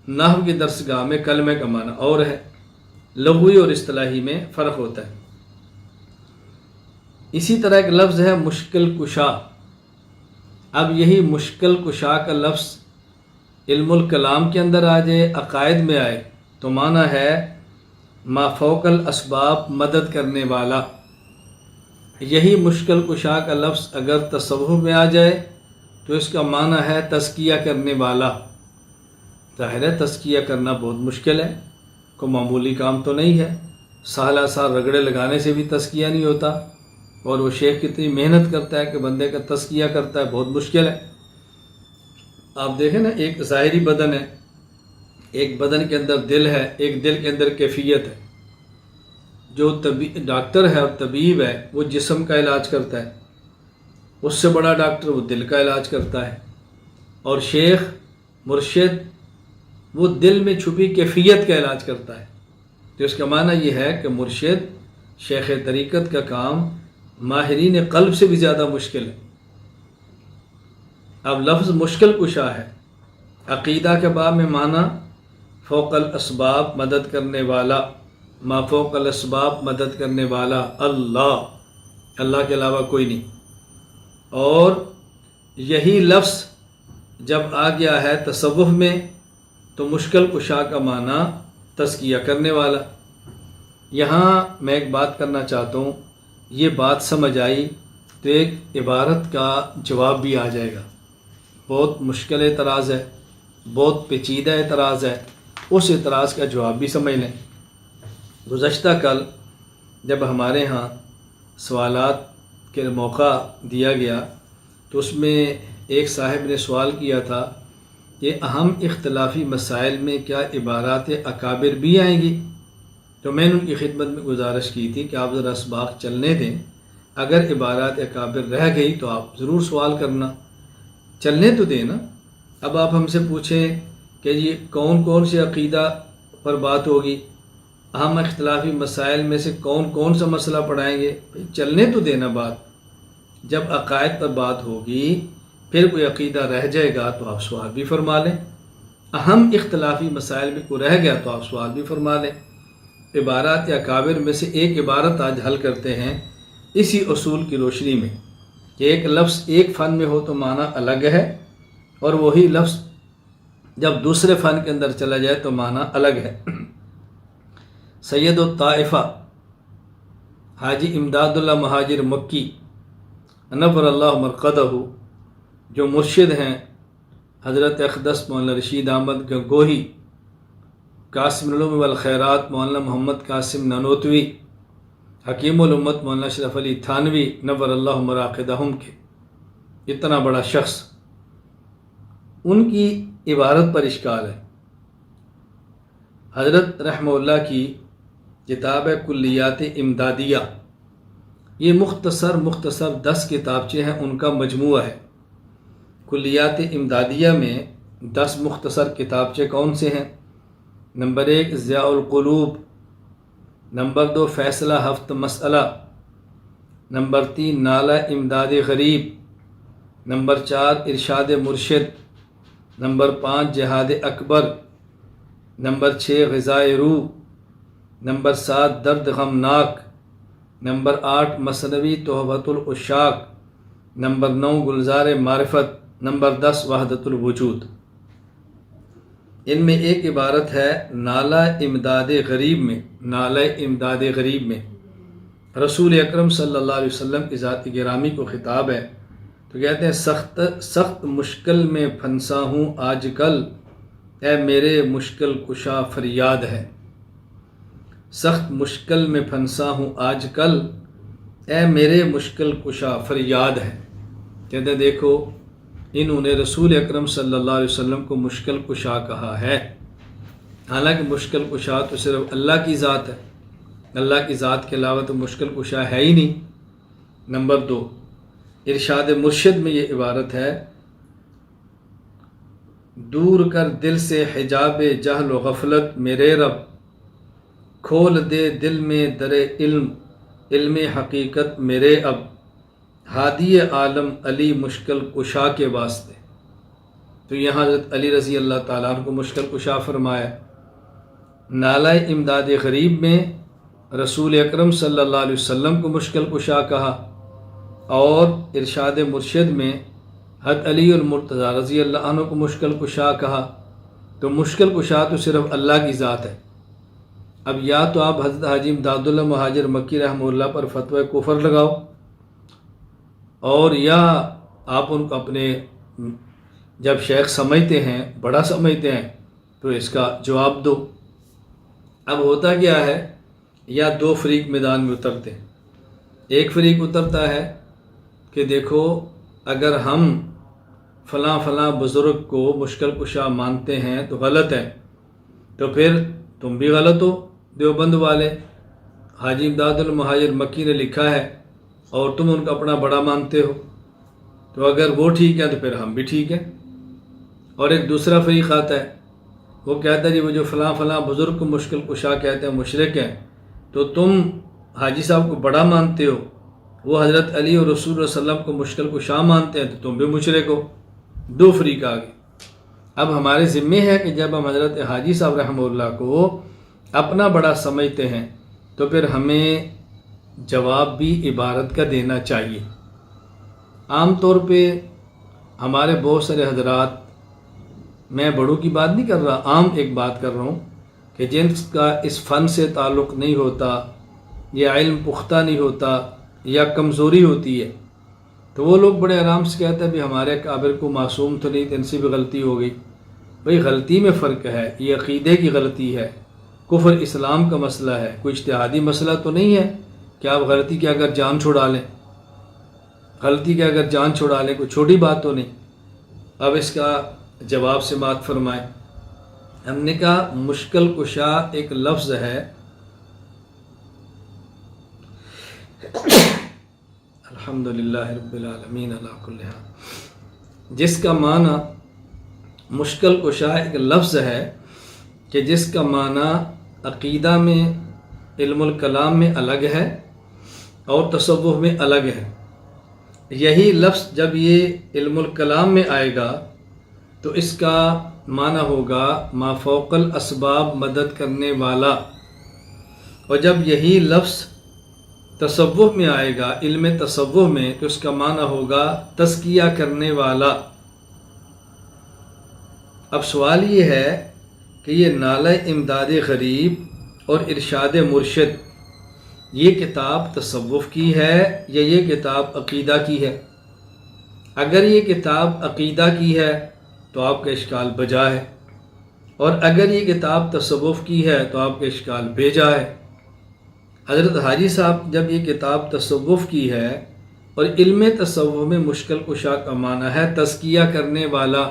نحو کی درس گاہ میں کلمے کا معنی اور ہے، لغوی اور اصطلاحی میں فرق ہوتا ہے۔ اسی طرح ایک لفظ ہے مشکل کشا۔ اب یہی مشکل کشا کا لفظ علم الکلام کے اندر آ جائے، عقائد میں آئے تو معنی ہے ما فوق الاسباب، مدد کرنے والا۔ یہی مشکل کشا کا لفظ اگر تصوف میں آ جائے تو اس کا معنی ہے تزکیہ کرنے والا۔ ظاہر ہے تزکیہ کرنا بہت مشکل ہے، کوئی معمولی کام تو نہیں ہے، سالہ سال رگڑے لگانے سے بھی تزکیہ نہیں ہوتا، اور وہ شیخ کتنی محنت کرتا ہے کہ بندے کا تزکیہ کرتا ہے، بہت مشکل ہے۔ آپ دیکھیں نا، ایک ظاہری بدن ہے، ایک بدن کے اندر دل ہے، ایک دل کے اندر کیفیت ہے۔ جو ڈاکٹر ہے اور طبیب ہے وہ جسم کا علاج کرتا ہے، اس سے بڑا ڈاکٹر وہ دل کا علاج کرتا ہے، اور شیخ مرشد وہ دل میں چھپی کیفیت کا علاج کرتا ہے۔ تو اس کا معنی یہ ہے کہ مرشد شیخ طریقت کا کام ماہرین قلب سے بھی زیادہ مشکل ہے۔ اب لفظ مشکل کشا ہے، عقیدہ کے باب میں معنی فوق الاسباب، مدد کرنے والا، ما فوق الاسباب، مدد کرنے والا اللہ، اللہ کے علاوہ کوئی نہیں۔ اور یہی لفظ جب آ گیا ہے تصوف میں تو مشکل کشا کا معنی تزکیہ کرنے والا۔ یہاں میں ایک بات کرنا چاہتا ہوں، یہ بات سمجھ آئی تو ایک عبارت کا جواب بھی آ جائے گا۔ بہت مشکل اعتراض ہے، بہت پیچیدہ اعتراض ہے، اس اعتراض کا جواب بھی سمجھ لیں۔ گزشتہ کل جب ہمارے ہاں سوالات کے موقع دیا گیا تو اس میں ایک صاحب نے سوال کیا تھا کہ اہم اختلافی مسائل میں کیا عبارات اکابر بھی آئیں گی؟ تو میں نے ان کی خدمت میں گزارش کی تھی کہ آپ ذرا اسباق چلنے دیں، اگر عبارات اکابر رہ گئی تو آپ ضرور سوال کرنا، چلنے تو دیں نا۔ اب آپ ہم سے پوچھیں کہ یہ کون کون سے عقیدہ پر بات ہوگی، اہم اختلافی مسائل میں سے کون کون سا مسئلہ پڑھائیں گے؟ چلنے تو دینا بات۔ جب عقائد پر بات ہوگی پھر کوئی عقیدہ رہ جائے گا تو آپ سوال بھی فرما لیں، اہم اختلافی مسائل میں کوئی رہ گیا تو آپ سوال بھی فرما لیں۔ عبارات یا اکابر میں سے ایک عبارت آج حل کرتے ہیں اسی اصول کی روشنی میں کہ ایک لفظ ایک فن میں ہو تو معنی الگ ہے، اور وہی لفظ جب دوسرے فن کے اندر چلا جائے تو معنی الگ ہے۔ سید الطائفہ حاجی امداد اللہ مہاجر مکی نور اللہ مرقدہ، جو مرشد ہیں حضرت اقدس مولانا رشید احمد گنگوہی، قاسم العلوم والخیرات مولانا محمد قاسم نانوتوی، حکیم الامت مولانا اشرف علی تھانوی نور اللہ مراقدہم کے اتنا بڑا شخص، ان کی عبارت پر اشکال ہے۔ حضرت رحمہ اللہ کی کتاب ہے کلیات امدادیہ، یہ مختصر 10 کتابچے ہیں، ان کا مجموعہ ہے۔ کلیات امدادیہ میں 10 مختصر کتابچے کون سے ہیں؟ نمبر 1 ضیاء القلوب، نمبر 2 فیصلہ ہفت مسئلہ، نمبر 3 نالہ امداد غریب، نمبر 4 ارشاد مرشد، نمبر 5 جہاد اکبر، نمبر 6 غذائے روح، نمبر 7 درد غمناک، نمبر 8 مثنوی تحفۃ العشاق، نمبر 9 گلزار معرفت، نمبر 10 وحدت الوجود۔ ان میں ایک عبارت ہے نالہ امداد غریب میں، نالہ امداد غریب میں رسول اکرم صلی اللہ علیہ وسلم کی ذات گرامی کو خطاب ہے، تو کہتے ہیں سخت مشکل میں پھنسا ہوں آج کل، اے میرے مشکل کشا فریاد ہے۔ سخت مشکل میں پھنسا ہوں آج کل، اے میرے مشکل کشا فریاد ہے۔ کہتے ہیں دیکھو انہوں نے رسول اکرم صلی اللہ علیہ وسلم کو مشکل کشا کہا ہے، حالانکہ مشکل کشا تو صرف اللہ کی ذات ہے، اللہ کی ذات کے علاوہ تو مشکل کشا ہے ہی نہیں۔ نمبر 2، ارشاد مرشد میں یہ عبارت ہے، دور کر دل سے حجاب جہل و غفلت میرے رب، کھول دے دل میں در علم حقیقت میرے اب، ہادی عالم علی مشکل کشا کے واسطے۔ تو یہاں حضرت علی رضی اللہ تعالیٰ عنہ کو مشکل کشا فرمایا۔ نالہ امداد غریب میں رسول اکرم صلی اللہ علیہ وسلم کو مشکل کشا کہا، اور ارشاد مرشد میں حضرت علی المرتضیٰ رضی اللہ عنہ کو مشکل کشا کہا۔ تو مشکل کشا تو صرف اللہ کی ذات ہے۔ اب یا تو آپ حضرت حاجی امداد اللہ مہاجر مکی رحمہ اللہ پر فتوی کفر لگاؤ، اور یا آپ ان کو اپنے جب شیخ سمجھتے ہیں، بڑا سمجھتے ہیں، تو اس کا جواب دو۔ اب ہوتا کیا ہے، یا دو فریق میدان میں اترتے ہیں۔ ایک فریق اترتا ہے کہ دیکھو اگر ہم فلاں بزرگ کو مشکل کشا مانتے ہیں تو غلط ہے، تو پھر تم بھی غلط ہو دیوبند والے، حاجی امداد المہاجر مکی نے لکھا ہے اور تم ان کو اپنا بڑا مانتے ہو، تو اگر وہ ٹھیک ہے تو پھر ہم بھی ٹھیک ہیں۔ اور ایک دوسرا فریق آتا ہے، وہ کہتا ہے جی وہ جو فلاں بزرگ کو مشکل کشا کہتے ہیں مشرک ہیں، تو تم حاجی صاحب کو بڑا مانتے ہو، وہ حضرت علی اور رسول اللہ صلی اللہ علیہ وسلم کو مشکل کشا مانتے ہیں، تو تم بھی مشرک ہو۔ دو فریق آ گئے۔ اب ہمارے ذمے ہے کہ جب ہم حضرت حاجی صاحب رحمہ اللہ کو اپنا بڑا سمجھتے ہیں تو پھر ہمیں جواب بھی عبارت کا دینا چاہیے۔ عام طور پہ ہمارے بہت سارے حضرات، میں بڑوں کی بات نہیں کر رہا، عام ایک بات کر رہا ہوں، کہ جن کا اس فن سے تعلق نہیں ہوتا، یا علم پختہ نہیں ہوتا، یا کمزوری ہوتی ہے، تو وہ لوگ بڑے آرام سے کہتے ہیں بھی ہمارے کابر کو معصوم تو نہیں، ان سے بھی غلطی ہو گئی۔ بھئی غلطی میں فرق ہے، یہ عقیدے کی غلطی ہے، کفر اسلام کا مسئلہ ہے، کوئی اجتہادی مسئلہ تو نہیں ہے کہ آپ غلطی کے اگر جان چھڑا لیں، غلطی کے اگر جان چھڑا لیں کوئی چھوٹی بات تو نہیں۔ اب اس کا جواب سماعت فرمائیں۔ ہم نے کہا مشکل کشا ایک لفظ ہے، الحمدللہ رب العالمین علی کل حال، جس کا معنی مشکل کشا ایک لفظ ہے کہ جس کا معنی عقیدہ میں، علم الکلام میں الگ ہے اور تصوف میں الگ ہے۔ یہی لفظ جب یہ علم الکلام میں آئے گا تو اس کا معنی ہوگا ما فوق الاسباب مدد کرنے والا، اور جب یہی لفظ تصوف میں آئے گا، علم تصوف میں، تو اس کا معنی ہوگا تزکیہ کرنے والا۔ اب سوال یہ ہے کہ یہ نالہ امداد غریب اور ارشاد مرشد، یہ کتاب تصوف کی ہے یا یہ کتاب عقیدہ کی ہے؟ اگر یہ کتاب عقیدہ کی ہے تو آپ کا اشکال بجا ہے، اور اگر یہ کتاب تصوف کی ہے تو آپ کا اشکال بیجا ہے۔ حضرت حاجی صاحب جب یہ کتاب تصوف کی ہے، اور علم تصوف میں مشکل کشا کا معنی ہے تزکیہ کرنے والا،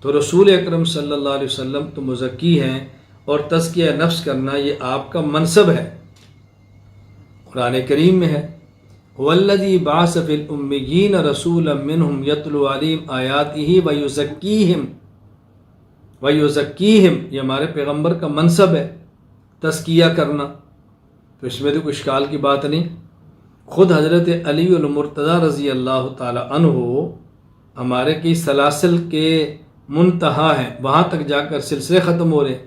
تو رسول اکرم صلی اللہ علیہ وسلم تو مزکی ہیں، اور تزکیہ نفس کرنا یہ آپ کا منصب ہے۔ قرآن کریم میں ہے هو الذی بعث فی الامیین رسولا منہم یتلو علیہم آیاتہ ویزکیہم، یہ ہمارے پیغمبر کا منصب ہے تزکیہ کرنا، تو اس میں تو کوئی اشکال کی بات نہیں۔ خود حضرت علی المرتضیٰ رضی اللہ تعالی عنہ ہمارے کی سلاسل کے منتہا ہیں، وہاں تک جا کر سلسلے ختم ہو رہے،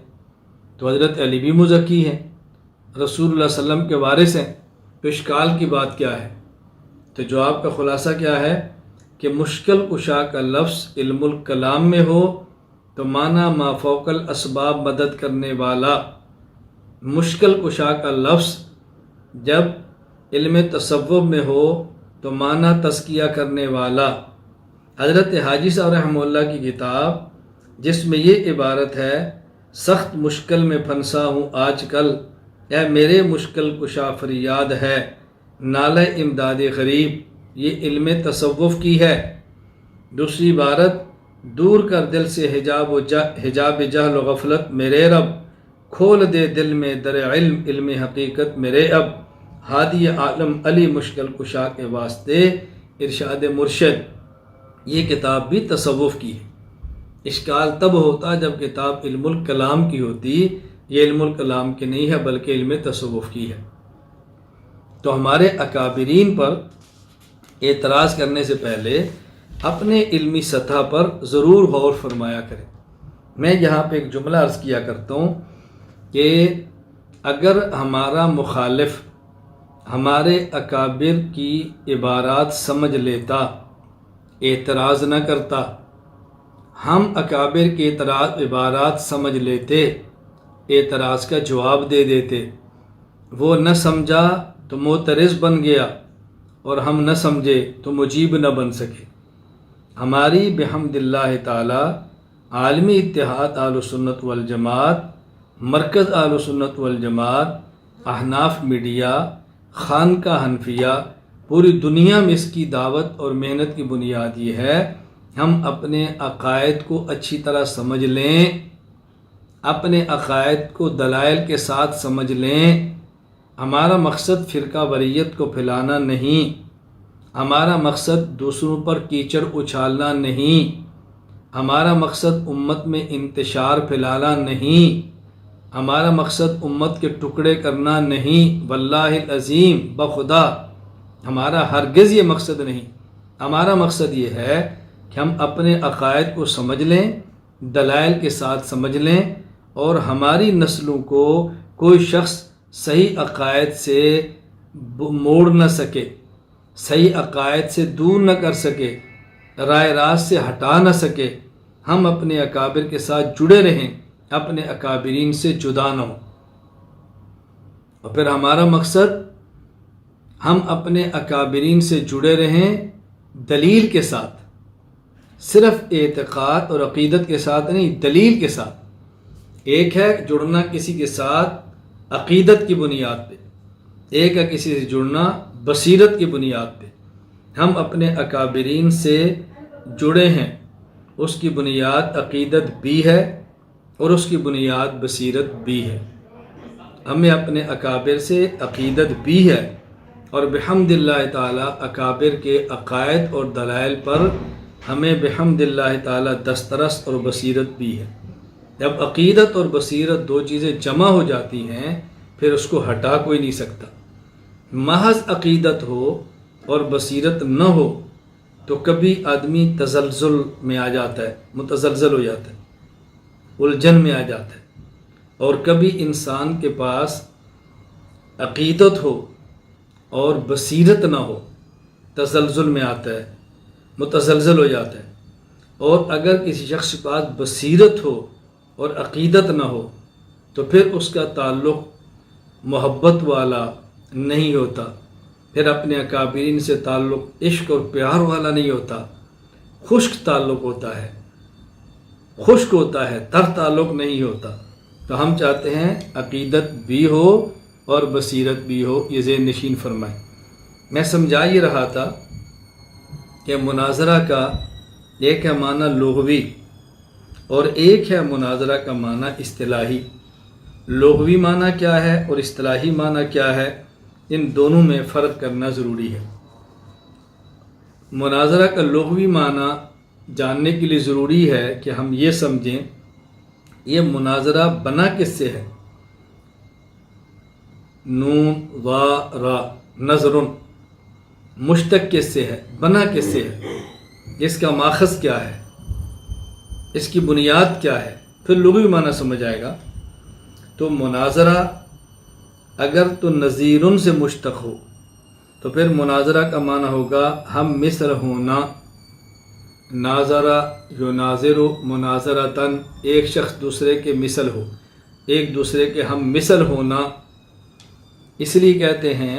تو حضرت علی بھی مزکی ہیں، رسول اللہ صلی اللہ علیہ وسلم کے وارث ہیں، تو اشکال کی بات کیا ہے؟ تو جواب کا خلاصہ کیا ہے کہ مشکل کشا کا لفظ علم الکلام میں ہو تو معنی ما فوق الاسباب مدد کرنے والا، مشکل کشا کا لفظ جب علم تصوف میں ہو تو معنی تزکیہ کرنے والا حضرت حاجی صاحب رحمہ اللہ کی کتاب، جس میں یہ عبارت ہے، سخت مشکل میں پھنسا ہوں آج کل، اے میرے مشکل کشا فریاد ہے، نالہ امداد غریب، یہ علم تصوف کی ہے۔ دوسری عبارت، دور کر دل سے حجاب جہل و غفلت میرے رب، کھول دے دل میں در علم حقیقت میرے اب، ہادی عالم علی مشکل کشا کے واسطے ارشاد مرشد۔ یہ کتاب بھی تصوف کی ہے۔ اشکال تب ہوتا جب کتاب علم الکلام کی ہوتی، یہ علم الکلام کی نہیں ہے بلکہ علم تصوف کی ہے۔ تو ہمارے اکابرین پر اعتراض کرنے سے پہلے اپنے علمی سطح پر ضرور غور فرمایا کریں۔ میں یہاں پہ ایک جملہ عرض کیا کرتا ہوں کہ اگر ہمارا مخالف ہمارے اکابر کی عبارات سمجھ لیتا، اعتراض نہ کرتا، ہم اکابر کی عبارات سمجھ لیتے، اعتراض کا جواب دے دیتے، وہ نہ سمجھا تو معترض بن گیا اور ہم نہ سمجھے تو مجیب نہ بن سکے۔ ہماری بحمد اللہ تعالی عالمی اتحاد اہل سنت والجماعت، مرکز اہل سنت والجماعت، احناف میڈیا، خانقاہ حنفیہ، پوری دنیا میں اس کی دعوت اور محنت کی بنیاد یہ ہے، ہم اپنے عقائد کو اچھی طرح سمجھ لیں، اپنے عقائد کو دلائل کے ساتھ سمجھ لیں۔ ہمارا مقصد فرقہ واریت کو پھیلانا نہیں، ہمارا مقصد دوسروں پر کیچڑ اچھالنا نہیں، ہمارا مقصد امت میں انتشار پھیلانا نہیں، ہمارا مقصد امت کے ٹکڑے کرنا نہیں، واللہ العظیم بخدا ہمارا ہرگز یہ مقصد نہیں۔ ہمارا مقصد یہ ہے کہ ہم اپنے عقائد کو سمجھ لیں، دلائل کے ساتھ سمجھ لیں، اور ہماری نسلوں کو کوئی شخص صحیح عقائد سے موڑ نہ سکے، صحیح عقائد سے دور نہ کر سکے، رائے راست سے ہٹا نہ سکے۔ ہم اپنے اکابر کے ساتھ جڑے رہیں، اپنے اکابرین سے جدا نہ ہوں۔ اور پھر ہمارا مقصد، ہم اپنے اکابرین سے جڑے رہیں دلیل کے ساتھ، صرف اعتقاد اور عقیدت کے ساتھ نہیں، دلیل کے ساتھ۔ ایک ہے جڑنا کسی کے ساتھ عقیدت کی بنیاد پہ، ایک ہے کسی سے جڑنا بصیرت کی بنیاد پہ۔ ہم اپنے اکابرین سے جڑے ہیں، اس کی بنیاد عقیدت بھی ہے اور اس کی بنیاد بصیرت بھی ہے۔ ہمیں اپنے اکابر سے عقیدت بھی ہے، اور بحمد اللہ تعالی اکابر کے عقائد اور دلائل پر ہمیں بحمد اللہ تعالی دسترس اور بصیرت بھی ہے۔ جب عقیدت اور بصیرت دو چیزیں جمع ہو جاتی ہیں پھر اس کو ہٹا کوئی نہیں سکتا۔ محض عقیدت ہو اور بصیرت نہ ہو تو کبھی آدمی تزلزل میں آ جاتا ہے، متزلزل ہو جاتا ہے، الجھن میں آ جاتا ہے، اور کبھی انسان کے پاس عقیدت ہو اور بصیرت نہ ہو، تزلزل میں آتا ہے، متزلزل ہو جاتا ہے۔ اور اگر کسی شخص کے پاس بصیرت ہو اور عقیدت نہ ہو تو پھر اس کا تعلق محبت والا نہیں ہوتا، پھر اپنے اکابرین سے تعلق عشق اور پیار والا نہیں ہوتا، خشک تعلق ہوتا ہے، خشک ہوتا ہے، تر تعلق نہیں ہوتا۔ تو ہم چاہتے ہیں عقیدت بھی ہو اور بصیرت بھی ہو، یہ ذہن نشین فرمائیں۔ میں سمجھا یہ رہا تھا کہ مناظرہ کا ایک ہے معنی لغوی اور ایک ہے مناظرہ کا معنی اصطلاحی۔ لغوی معنی کیا ہے اور اصطلاحی معنی کیا ہے، ان دونوں میں فرق کرنا ضروری ہے۔ مناظرہ کا لغوی معنی جاننے کے لیے ضروری ہے کہ ہم یہ سمجھیں یہ مناظرہ بنا کس سے ہے۔ نون وا را، نظر، مشتق کس سے ہے، بنا کس سے ہے، اس کا ماخذ کیا ہے، اس کی بنیاد کیا ہے، پھر لغوی معنی سمجھ آئے گا۔ تو مناظرہ اگر تو نظیرن سے مشتق ہو تو پھر مناظرہ کا معنی ہوگا ہم مثل ہونا، ناظرہ یناظر مناظرتاً، ایک شخص دوسرے کے مثل ہو، ایک دوسرے کے ہم مثل ہونا۔ اس لیے کہتے ہیں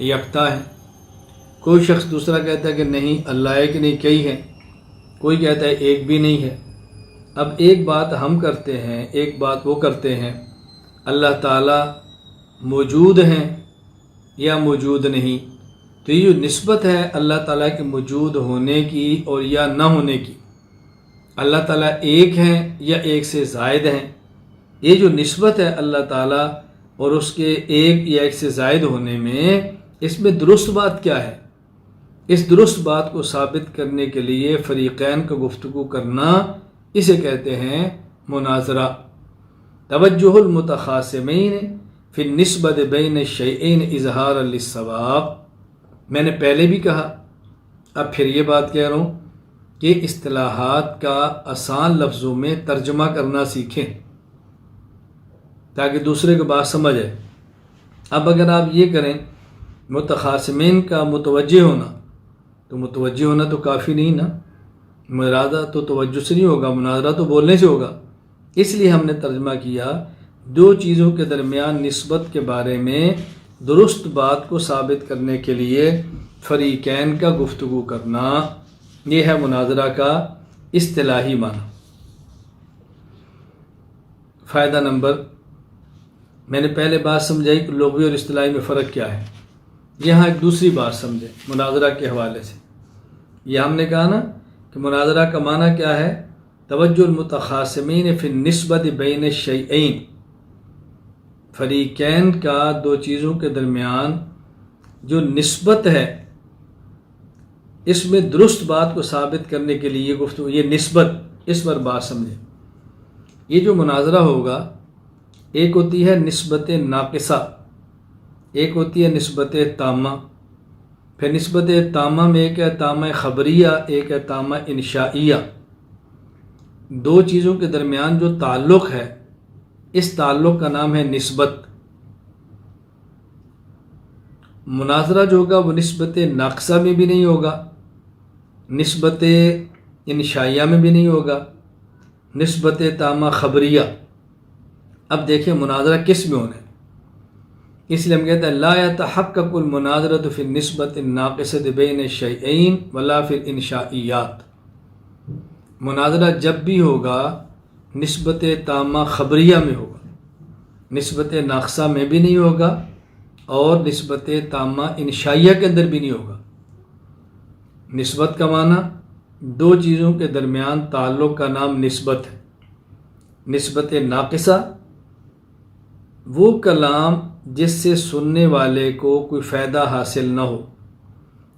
یکتا ہیں. کوئی شخص دوسرا کہتا ہے کہ نہیں اللہ ایک نہیں کئی ہیں، کوئی کہتا ہے ایک بھی نہیں ہے. اب ایک بات ہم کرتے ہیں، ایک بات وہ کرتے ہیں. اللہ تعالیٰ موجود ہیں یا موجود نہیں، تو یہ جو نسبت ہے اللہ تعالیٰ کے موجود ہونے کی اور یا نہ ہونے کی، اللہ تعالیٰ ایک ہیں یا ایک سے زائد ہیں، یہ جو نسبت ہے اللہ تعالیٰ اور اس کے ایک یا ایک سے زائد ہونے میں، اس میں درست بات کیا ہے؟ اس درست بات کو ثابت کرنے کے لیے فریقین کا گفتگو کرنا، اسے کہتے ہیں مناظرہ. توجہ المتخاصمین فی النسبۃ بین الشیئین اظہارا للصواب. میں نے پہلے بھی کہا، اب پھر یہ بات کہہ رہا ہوں کہ اصطلاحات کا آسان لفظوں میں ترجمہ کرنا سیکھیں تاکہ دوسرے کو بات سمجھ آئے. اب اگر آپ یہ کریں متخاصمین کا متوجہ ہونا، تو متوجہ ہونا تو کافی نہیں نا، مناظرہ تو توجہ سے نہیں ہوگا، مناظرہ تو بولنے سے ہوگا. اس لیے ہم نے ترجمہ کیا دو چیزوں کے درمیان نسبت کے بارے میں درست بات کو ثابت کرنے کے لیے فریقین کا گفتگو کرنا، یہ ہے مناظرہ کا اصطلاحی معنی. فائدہ نمبر، میں نے پہلے بات سمجھائی کہ لغوی اور اصطلاحی میں فرق کیا ہے. یہاں ایک دوسری بات سمجھیں مناظرہ کے حوالے سے. یہ ہم نے کہا نا کہ مناظرہ کا معنی کیا ہے؟ توجہ المتخاصمین فی النسبۃ بین الشیئین، فریقین کا دو چیزوں کے درمیان جو نسبت ہے اس میں درست بات کو ثابت کرنے کے لیے گفتگو، یہ نسبت، اس پر بات سمجھیں. یہ جو مناظرہ ہوگا، ایک ہوتی ہے نسبت ناقصہ، ایک ہوتی ہے نسبت تامہ. پھر نسبت تامہ میں ایک ہے تامہ خبریہ، ایک ہے تامہ انشائیہ. دو چیزوں کے درمیان جو تعلق ہے، اس تعلق کا نام ہے نسبت. مناظرہ جو ہوگا وہ نسبت ناقصہ میں بھی نہیں ہوگا، نسبت انشائیہ میں بھی نہیں ہوگا، نسبت تامہ خبریہ. اب دیکھیں مناظرہ کس میں ہونا ہے، اس لیے ہم کہتے ہیں لا يتحقق المناظرۃ فی النسبۃ الناقصۃ بین الشیئین ولا فی الانشائیات. مناظرہ جب بھی ہوگا نسبت تامہ خبریہ میں ہوگا، نسبت ناقصہ میں بھی نہیں ہوگا اور نسبت تامہ انشائیہ کے اندر بھی نہیں ہوگا. نسبت کا معنی دو چیزوں کے درمیان تعلق کا نام نسبت ہے. نسبت ناقصہ وہ کلام جس سے سننے والے کو کوئی فائدہ حاصل نہ ہو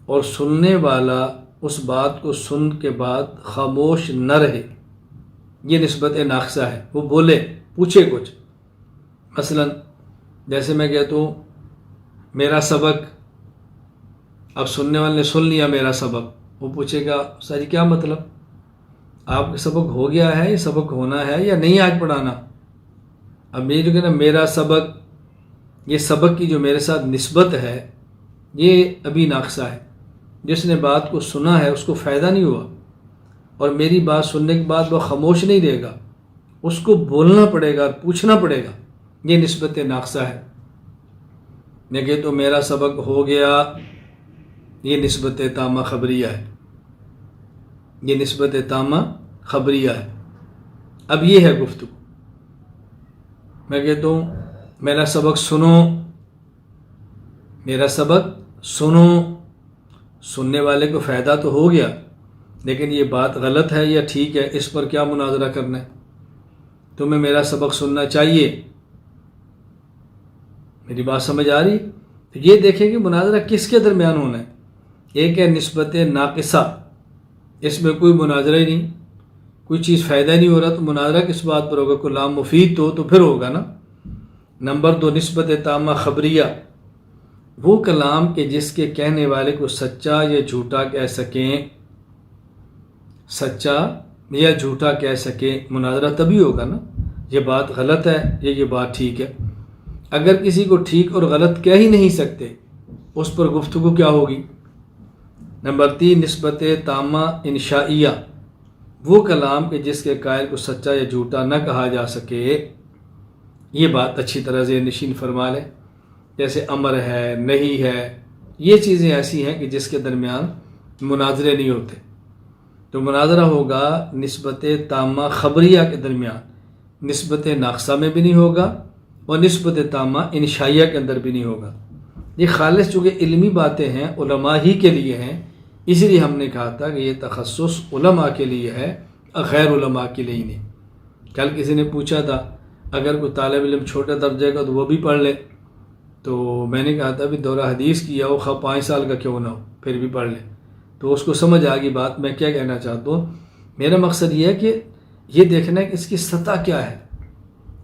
اور سننے والا اس بات کو سن کے بعد خاموش نہ رہے، یہ نسبت ناقصہ ہے. وہ بولے، پوچھے کچھ. مثلا جیسے میں کہتا ہوں میرا سبق، اب سننے والے نے سن لیا میرا سبق، وہ پوچھے گا سر کیا مطلب، آپ کا سبق ہو گیا ہے، یہ سبق ہونا ہے یا نہیں آج پڑھانا؟ اب یہ جو کہنا میرا سبق، یہ سبق کی جو میرے ساتھ نسبت ہے یہ ابھی ناقصہ ہے. جس نے بات کو سنا ہے اس کو فائدہ نہیں ہوا اور میری بات سننے کے بعد وہ خاموش نہیں رہے گا، اس کو بولنا پڑے گا، پوچھنا پڑے گا، یہ نسبت ناقصہ ہے. میں کہ تو میرا سبق ہو گیا، یہ نسبت تامہ خبریہ ہے، یہ نسبت تامہ خبریہ ہے. اب یہ ہے گفتگو. میں کہتا ہوں میرا سبق سنو، میرا سبق سنو، سننے والے کو فائدہ تو ہو گیا، لیکن یہ بات غلط ہے یا ٹھیک ہے، اس پر کیا مناظرہ کرنا ہے؟ تمہیں میرا سبق سننا چاہیے. میری بات سمجھ آ رہی؟ تو یہ دیکھیں کہ مناظرہ کس کے درمیان ہونا ہے. ایک ہے نسبت ناقصہ، اس میں کوئی مناظرہ ہی نہیں، کوئی چیز فائدہ نہیں ہو رہا، تو مناظرہ کس بات پر ہوگا؟ کوئی لام مفید تو پھر ہوگا نا. نمبر دو نسبت تامہ خبریہ، وہ کلام کہ جس کے کہنے والے کو سچا یا جھوٹا کہہ سکیں، سچا یا جھوٹا کہہ سکیں. مناظرہ تبھی ہوگا نا یہ بات غلط ہے یا یہ بات ٹھیک ہے. اگر کسی کو ٹھیک اور غلط کہہ ہی نہیں سکتے اس پر گفتگو کیا ہوگی؟ نمبر تین نسبت تامہ انشائیہ، وہ کلام کہ جس کے قائل کو سچا یا جھوٹا نہ کہا جا سکے. یہ بات اچھی طرح ذہن نشین فرما لیں. جیسے امر ہے، نہیں ہے، یہ چیزیں ایسی ہیں کہ جس کے درمیان مناظرے نہیں ہوتے. تو مناظرہ ہوگا نسبت تامہ خبریہ کے درمیان، نسبت ناقصہ میں بھی نہیں ہوگا اور نسبت تامہ انشائیہ کے اندر بھی نہیں ہوگا. یہ خالص چونکہ علمی باتیں ہیں، علماء ہی کے لیے ہیں، اس لیے ہم نے کہا تھا کہ یہ تخصص علماء کے لیے ہے، غیر علماء کے لیے نہیں. کل کسی نے پوچھا تھا اگر کوئی طالب علم چھوٹے درجے کا تو وہ بھی پڑھ لے، تو میں نے کہا تھا بھی دورہ حدیث کیا ہو 5 سال کا کیوں نہ ہو پھر بھی پڑھ لے. تو اس کو سمجھ آ گئی بات میں کیا کہنا چاہتا ہوں. میرا مقصد یہ ہے کہ یہ دیکھنا ہے کہ اس کی سطح کیا ہے،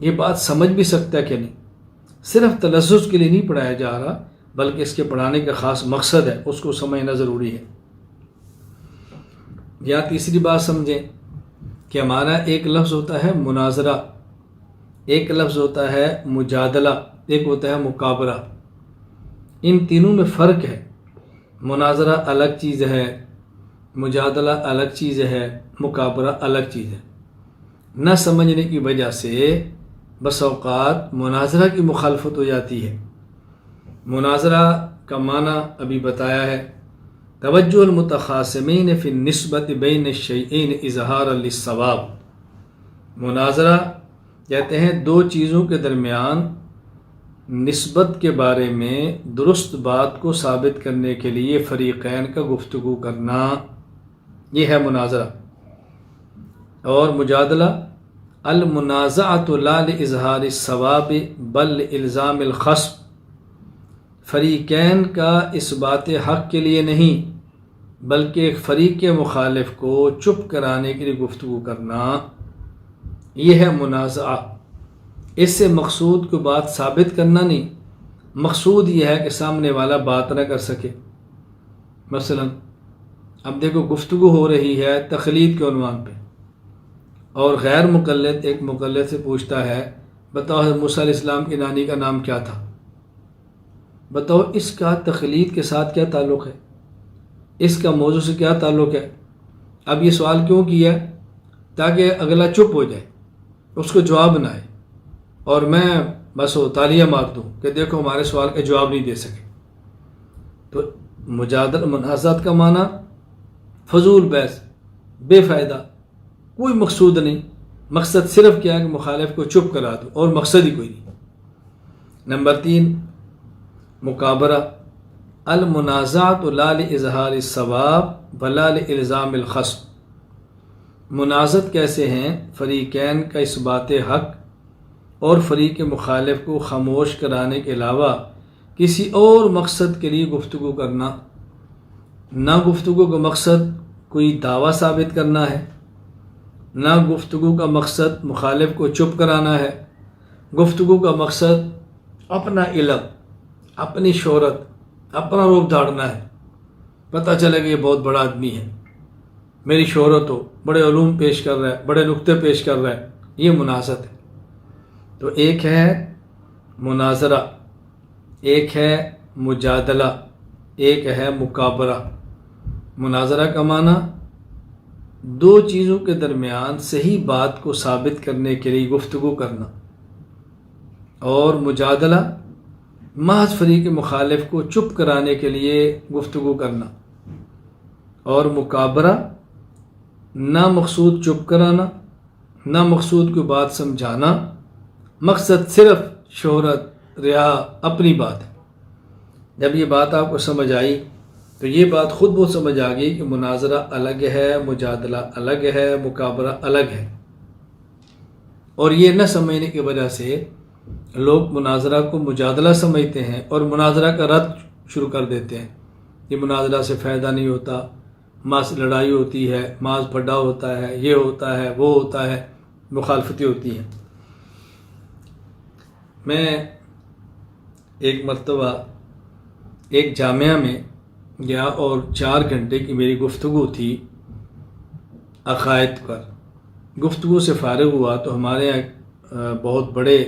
یہ بات سمجھ بھی سکتا ہے کہ نہیں. صرف تلذذ کے لیے نہیں پڑھایا جا رہا بلکہ اس کے پڑھانے کا خاص مقصد ہے، اس کو سمجھنا ضروری ہے. یا تیسری بات سمجھیں کہ ہمارا ایک لفظ ہوتا ہے مناظرہ، ایک لفظ ہوتا ہے مجادلہ، ایک ہوتا ہے مقابلہ. ان تینوں میں فرق ہے. مناظرہ الگ چیز ہے، مجادلہ الگ چیز ہے، مقابلہ الگ چیز ہے. نہ سمجھنے کی وجہ سے بس اوقات مناظرہ کی مخالفت ہو جاتی ہے. مناظرہ کا معنی ابھی بتایا ہے، توجہ المتخاصمین فی النسبت بین الشیئین اظہارا للصواب. مناظرہ کہتے ہیں دو چیزوں کے درمیان نسبت کے بارے میں درست بات کو ثابت کرنے کے لیے فریقین کا گفتگو کرنا، یہ ہے مناظرہ. اور مجادلہ المنازعۃ لا لاظہار الصواب بل الزام الخصم، فریقین کا اس بات حق کے لیے نہیں بلکہ ایک فریق مخالف کو چپ کرانے کے لیے گفتگو کرنا، یہ ہے منازعہ. اس سے مقصود کو بات ثابت کرنا نہیں، مقصود یہ ہے کہ سامنے والا بات نہ کر سکے. مثلا اب دیکھو گفتگو ہو رہی ہے تقلید کے عنوان پہ، اور غیر مقلد ایک مقلد سے پوچھتا ہے بتاؤ حضرت موسیٰ علیہ السلام کی نانی کا نام کیا تھا. بتاؤ اس کا تقلید کے ساتھ کیا تعلق ہے، اس کا موضوع سے کیا تعلق ہے. اب یہ سوال کیوں کیا؟ تاکہ اگلا چپ ہو جائے، اس کو جواب نہ آئے، اور میں بس وہ تالیاں مار دوں کہ دیکھو ہمارے سوال کا جواب نہیں دے سکے. تو مجادلہ منازعات کا معنی فضول بحث، بے فائدہ، کوئی مقصود نہیں، مقصد صرف کیا ہے کہ مخالف کو چپ کرا دو اور مقصد ہی کوئی نہیں. نمبر 3 مقابلہ المنازعۃ لا لاظہار الصواب ولا لالزام الخصم. منازعت کیسے ہیں؟ فریقین کا اس بات حق اور فریق مخالف کو خاموش کرانے کے علاوہ کسی اور مقصد کے لیے گفتگو کرنا. نہ گفتگو کا مقصد کوئی دعویٰ ثابت کرنا ہے، نہ گفتگو کا مقصد مخالف کو چپ کرانا ہے. گفتگو کا مقصد اپنا علم، اپنی شہرت، اپنا روپ دھاڑنا ہے. پتہ چلے کہ یہ بہت بڑا آدمی ہے، میری شہرت ہو، بڑے علوم پیش کر رہا ہے، بڑے نکتے پیش کر رہا ہے. یہ منازعت ہے. تو ایک ہے مناظرہ، ایک ہے مجادلہ، ایک ہے مقابلہ. مناظرہ کا معنی دو چیزوں کے درمیان صحیح بات کو ثابت کرنے کے لیے گفتگو کرنا، اور مجادلہ محض فریق مخالف کو چپ کرانے کے لیے گفتگو کرنا، اور مقابلہ نہ مقصود چپ کرانا نہ مقصود کو بات سمجھانا، مقصد صرف شہرت، ریا، اپنی بات ہے. جب یہ بات آپ کو سمجھ آئی تو یہ بات خود بہت سمجھ آ گئی کہ مناظرہ الگ ہے، مجادلہ الگ ہے، مقابلہ الگ ہے. اور یہ نہ سمجھنے کی وجہ سے لوگ مناظرہ کو مجادلہ سمجھتے ہیں اور مناظرہ کا رد شروع کر دیتے ہیں. یہ مناظرہ سے فائدہ نہیں ہوتا، ماس لڑائی ہوتی ہے، ماس پھڈا ہوتا ہے، یہ ہوتا ہے، وہ ہوتا ہے، مخالفتیں ہوتی ہیں. میں ایک مرتبہ ایک جامعہ میں گیا اور 4 گھنٹے کی میری گفتگو تھی عقائد پر. گفتگو سے فارغ ہوا تو ہمارے یہاں بہت بڑے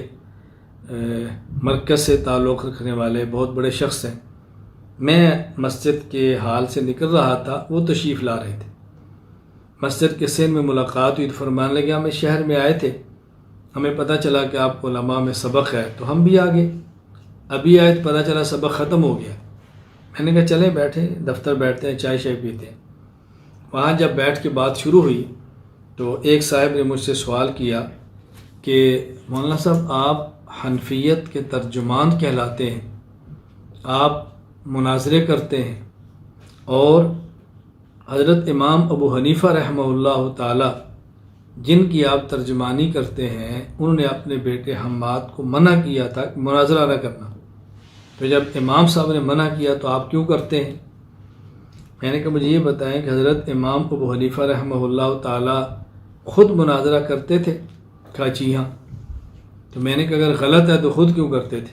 مرکز سے تعلق رکھنے والے بہت بڑے شخص ہیں. میں مسجد کے حال سے نکل رہا تھا، وہ تشریف لا رہے تھے. مسجد کے سین میں ملاقات ہوئی تو فرمانے لگے ہمیں شہر میں آئے تھے، ہمیں پتہ چلا کہ آپ علماء میں سبق ہے تو ہم بھی آ گئے. ابھی آئے تو پتہ چلا سبق ختم ہو گیا. میں نے کہا چلیں بیٹھیں، دفتر بیٹھتے ہیں، چائے شائے پیتے ہیں۔ وہاں جب بیٹھ کے بات شروع ہوئی تو ایک صاحب نے مجھ سے سوال کیا کہ مولانا صاحب آپ حنفیت کے ترجمان کہلاتے ہیں، آپ مناظرے کرتے ہیں، اور حضرت امام ابو حنیفہ رحمہ اللہ تعالی جن کی آپ ترجمانی کرتے ہیں، انہوں نے اپنے بیٹے حماد کو منع کیا تھا کہ مناظرہ نہ کرنا، تو جب امام صاحب نے منع کیا تو آپ کیوں کرتے ہیں؟ میں نے کہا مجھے یہ بتائیں کہ حضرت امام ابو حنیفہ رحمہ اللہ تعالی خود مناظرہ کرتے تھے؟ کہا جی ہاں۔ تو میں نے کہا اگر غلط ہے تو خود کیوں کرتے تھے؟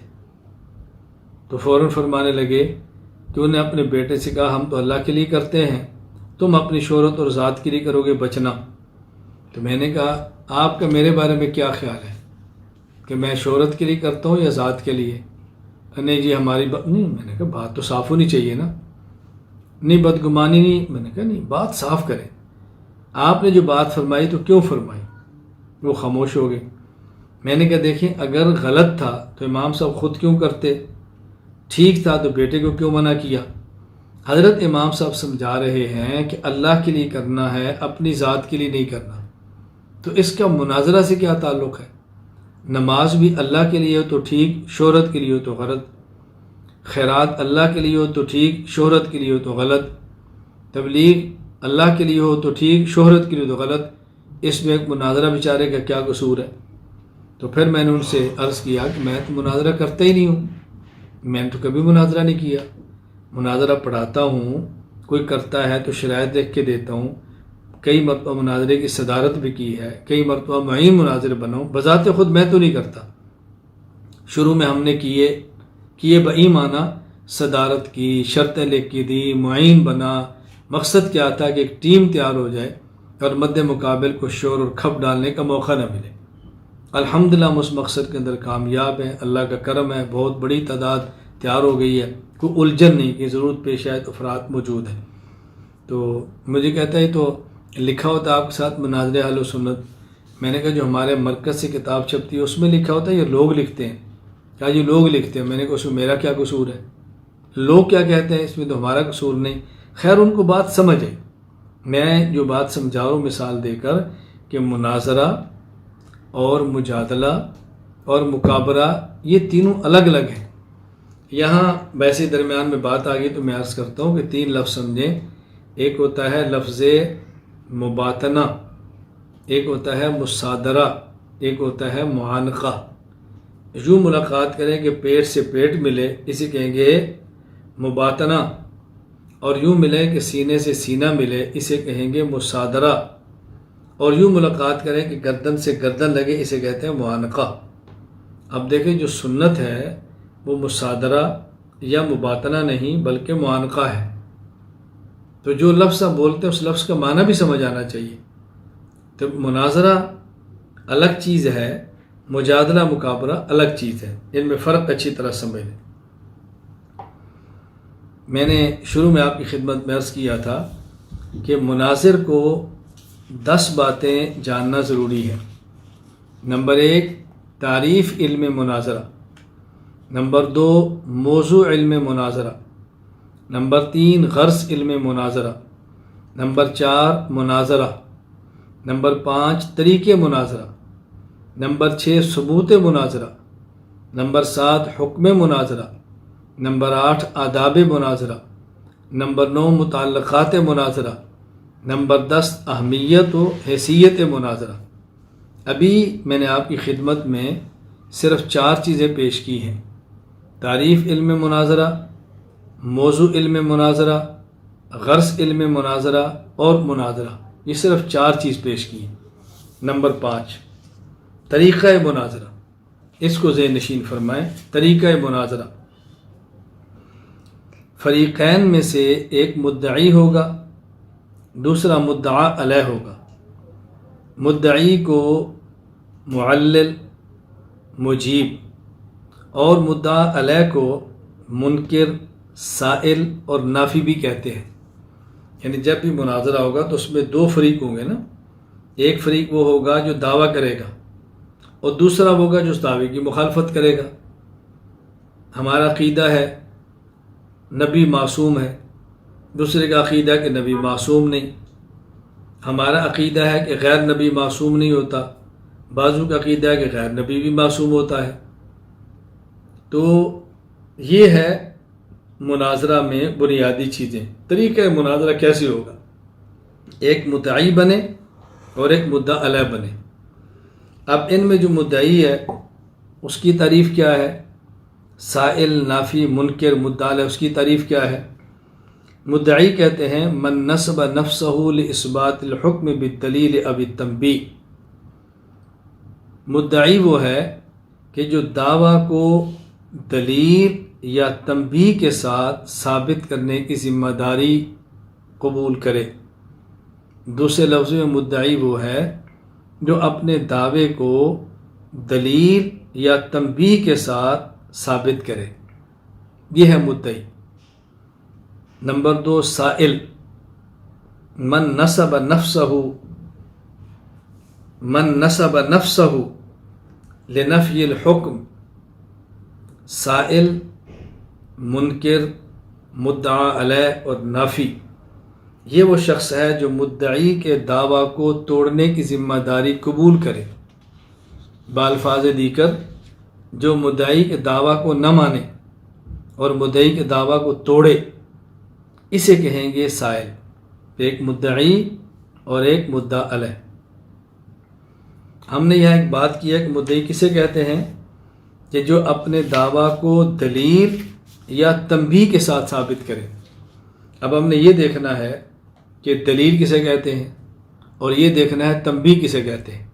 تو فوراً فرمانے لگے کہ انہوں نے اپنے بیٹے سے کہا ہم تو اللہ کے لیے کرتے ہیں، تم اپنی شہرت اور ذات کے لیے کرو گے بچنا۔ تو میں نے کہا آپ کا میرے بارے میں کیا خیال ہے کہ میں شہرت کے لیے کرتا ہوں یا ذات کے لیے؟ نہیں جی ہماری نہیں۔ میں نے کہا بات تو صاف ہونی چاہیے نا، نہیں بدگمانی نہیں۔ میں نے کہا نہیں، بات صاف کریں، آپ نے جو بات فرمائی تو کیوں فرمائی؟ وہ خاموش ہو گئے۔ میں نے کہا دیکھیں اگر غلط تھا تو امام صاحب خود کیوں کرتے، ٹھیک تھا تو بیٹے کو کیوں منع کیا؟ حضرت امام صاحب سمجھا رہے ہیں کہ اللہ کے لیے کرنا ہے، اپنی ذات کے لیے نہیں کرنا، تو اس کا مناظرہ سے کیا تعلق ہے؟ نماز بھی اللہ کے لیے ہو تو ٹھیک، شہرت کے لیے ہو تو غلط، خیرات اللہ کے لیے ہو تو ٹھیک، شہرت کے لیے ہو تو غلط، تبلیغ اللہ کے لیے ہو تو ٹھیک، شہرت کے لیے تو غلط، اس میں ایک مناظرہ بیچارے کا کیا قصور ہے؟ تو پھر میں نے ان سے عرض کیا کہ میں تو مناظرہ کرتا ہی نہیں ہوں، میں نے تو کبھی مناظرہ نہیں کیا، مناظرہ پڑھاتا ہوں، کوئی کرتا ہے تو شرائط دیکھ کے دیتا ہوں، کئی مرتبہ مناظرے کی صدارت بھی کی ہے، کئی مرتبہ معین مناظر بنا ہوں، بذات خود میں تو نہیں کرتا۔ شروع میں ہم نے کیے بئی معنی صدارت کی، شرطیں لکھ کے دی، معین بنا، مقصد کیا تھا کہ ایک ٹیم تیار ہو جائے اور مد مقابل کو شور اور کھپ ڈالنے کا موقع نہ ملے۔ الحمدللہ ہم اس مقصد کے اندر کامیاب ہیں، اللہ کا کرم ہے، بہت بڑی تعداد تیار ہو گئی ہے، کوئی الجھن نہیں کہ ضرورت پیش آئے تو افراد موجود ہیں۔ تو مجھے کہتا ہے تو لکھا ہوتا آپ کے ساتھ مناظر اہل سنت؟ میں نے کہا جو ہمارے مرکز سے کتاب چھپتی ہے اس میں لکھا ہوتا ہے، یہ لوگ لکھتے ہیں۔ کہا یہ لوگ لکھتے ہیں۔ میں نے کہا اس میں میرا کیا قصور ہے؟ لوگ کیا کہتے ہیں اس میں تو ہمارا قصور نہیں۔ خیر ان کو بات سمجھ آئی، میں جو بات سمجھا رہا ہوں مثال دے کر کہ مناظرہ اور مجادلہ اور مکابرہ یہ تینوں الگ الگ ہیں۔ یہاں ویسے درمیان میں بات آ گئی تو میں عرض کرتا ہوں کہ 3 لفظ سمجھیں۔ ایک ہوتا ہے لفظ مباطنہ، ایک ہوتا ہے مصادرہ، ایک ہوتا ہے معانقہ۔ یوں ملاقات کریں کہ پیٹ سے پیٹ ملے اسے کہیں گے مباطنہ، اور یوں ملے کہ سینے سے سینہ ملے اسے کہیں گے مصادرہ، اور یوں ملاقات کریں کہ گردن سے گردن لگے اسے کہتے ہیں معانقہ۔ اب دیکھیں جو سنت ہے وہ مصادرہ یا مباطنہ نہیں بلکہ معانقہ ہے، تو جو لفظ آپ بولتے ہیں اس لفظ کا معنی بھی سمجھ آنا چاہیے۔ تو مناظرہ الگ چیز ہے، مجادلہ مکابرہ الگ چیز ہے، ان میں فرق اچھی طرح سمجھ لیں۔ میں نے شروع میں آپ کی خدمت میں عرض کیا تھا کہ مناظر کو 10 باتیں جاننا ضروری ہے۔ نمبر 1 تعریف علم مناظرہ، نمبر 2 موضوع علم مناظرہ، نمبر 3 غرض علم مناظرہ، نمبر 4 مناظرہ، نمبر 5 طریقے مناظرہ، نمبر 6 ثبوت مناظرہ، نمبر 7 حکم مناظرہ، نمبر 8 آداب مناظرہ، نمبر 9 متعلقات مناظرہ، نمبر 10 اہمیت و حیثیت مناظرہ۔ ابھی میں نے آپ کی خدمت میں صرف 4 چیزیں پیش کی ہیں: تعریف علم مناظرہ، موضوع علم مناظرہ، غرض علم مناظرہ اور مناظرہ، یہ صرف 4 چیز پیش کی ہیں۔ نمبر 5 طریقہ مناظرہ، اس کو ذہن نشین فرمائیں۔ طریقہ مناظرہ، فریقین میں سے ایک مدعی ہوگا، دوسرا مدعا علیہ ہوگا۔ مدعی کو معلل، مجیب، اور مدعا علیہ کو منکر، سائل اور نافی بھی کہتے ہیں۔ یعنی جب بھی مناظرہ ہوگا تو اس میں 2 فریق ہوں گے نا، ایک فریق وہ ہوگا جو دعویٰ کرے گا اور دوسرا وہ ہوگا جو اس دعوے کی مخالفت کرے گا۔ ہمارا عقیدہ ہے نبی معصوم ہے، دوسرے کا عقیدہ ہے کہ نبی معصوم نہیں. ہمارا عقیدہ ہے کہ غیر نبی معصوم نہیں ہوتا، بعضوں کا عقیدہ ہے کہ غیر نبی بھی معصوم ہوتا ہے. تو یہ ہے مناظرہ میں بنیادی چیزیں. طریقہ مناظرہ کیسے ہوگا؟ ایک مدعی بنے اور ایک مدعا علیہ بنے. اب ان میں جو مدعی ہے اس کی تعریف کیا ہے؟ سائل، نافی، منکر، مدعا علیہ، اس کی تعریف کیا ہے؟ مدعی کہتے ہیں من نسب نفسہ لاثبات الحکم بالدلیل او التنبیہ. مدعی وہ ہے کہ جو دعویٰ کو دلیل یا تنبیہ کے ساتھ ثابت کرنے کی ذمہ داری قبول کرے. دوسرے لفظ میں مدعی وہ ہے جو اپنے دعوے کو دلیل یا تنبیہ کے ساتھ ثابت کرے. یہ ہے مدعی. نمبر 2 سائل. من نسب نفسہ لنفی الحکم. سائل، منکر، مدعا علیہ اور نافی، یہ وہ شخص ہے جو مدعی کے دعویٰ کو توڑنے کی ذمہ داری قبول کرے. بالفاظ دیگر جو مدعی کے دعویٰ کو نہ مانے اور مدعی کے دعویٰ کو توڑے، اسے کہیں گے سائل. ایک مدعی اور ایک مدعا علیہ. ہم نے یہاں ایک بات کی ہے کہ مدعی کسے کہتے ہیں؟ کہ جو اپنے دعویٰ کو دلیل یا تنبیہ کے ساتھ ثابت کرے. اب ہم نے یہ دیکھنا ہے کہ دلیل کسے کہتے ہیں اور یہ دیکھنا ہے تنبیہ کسے کہتے ہیں.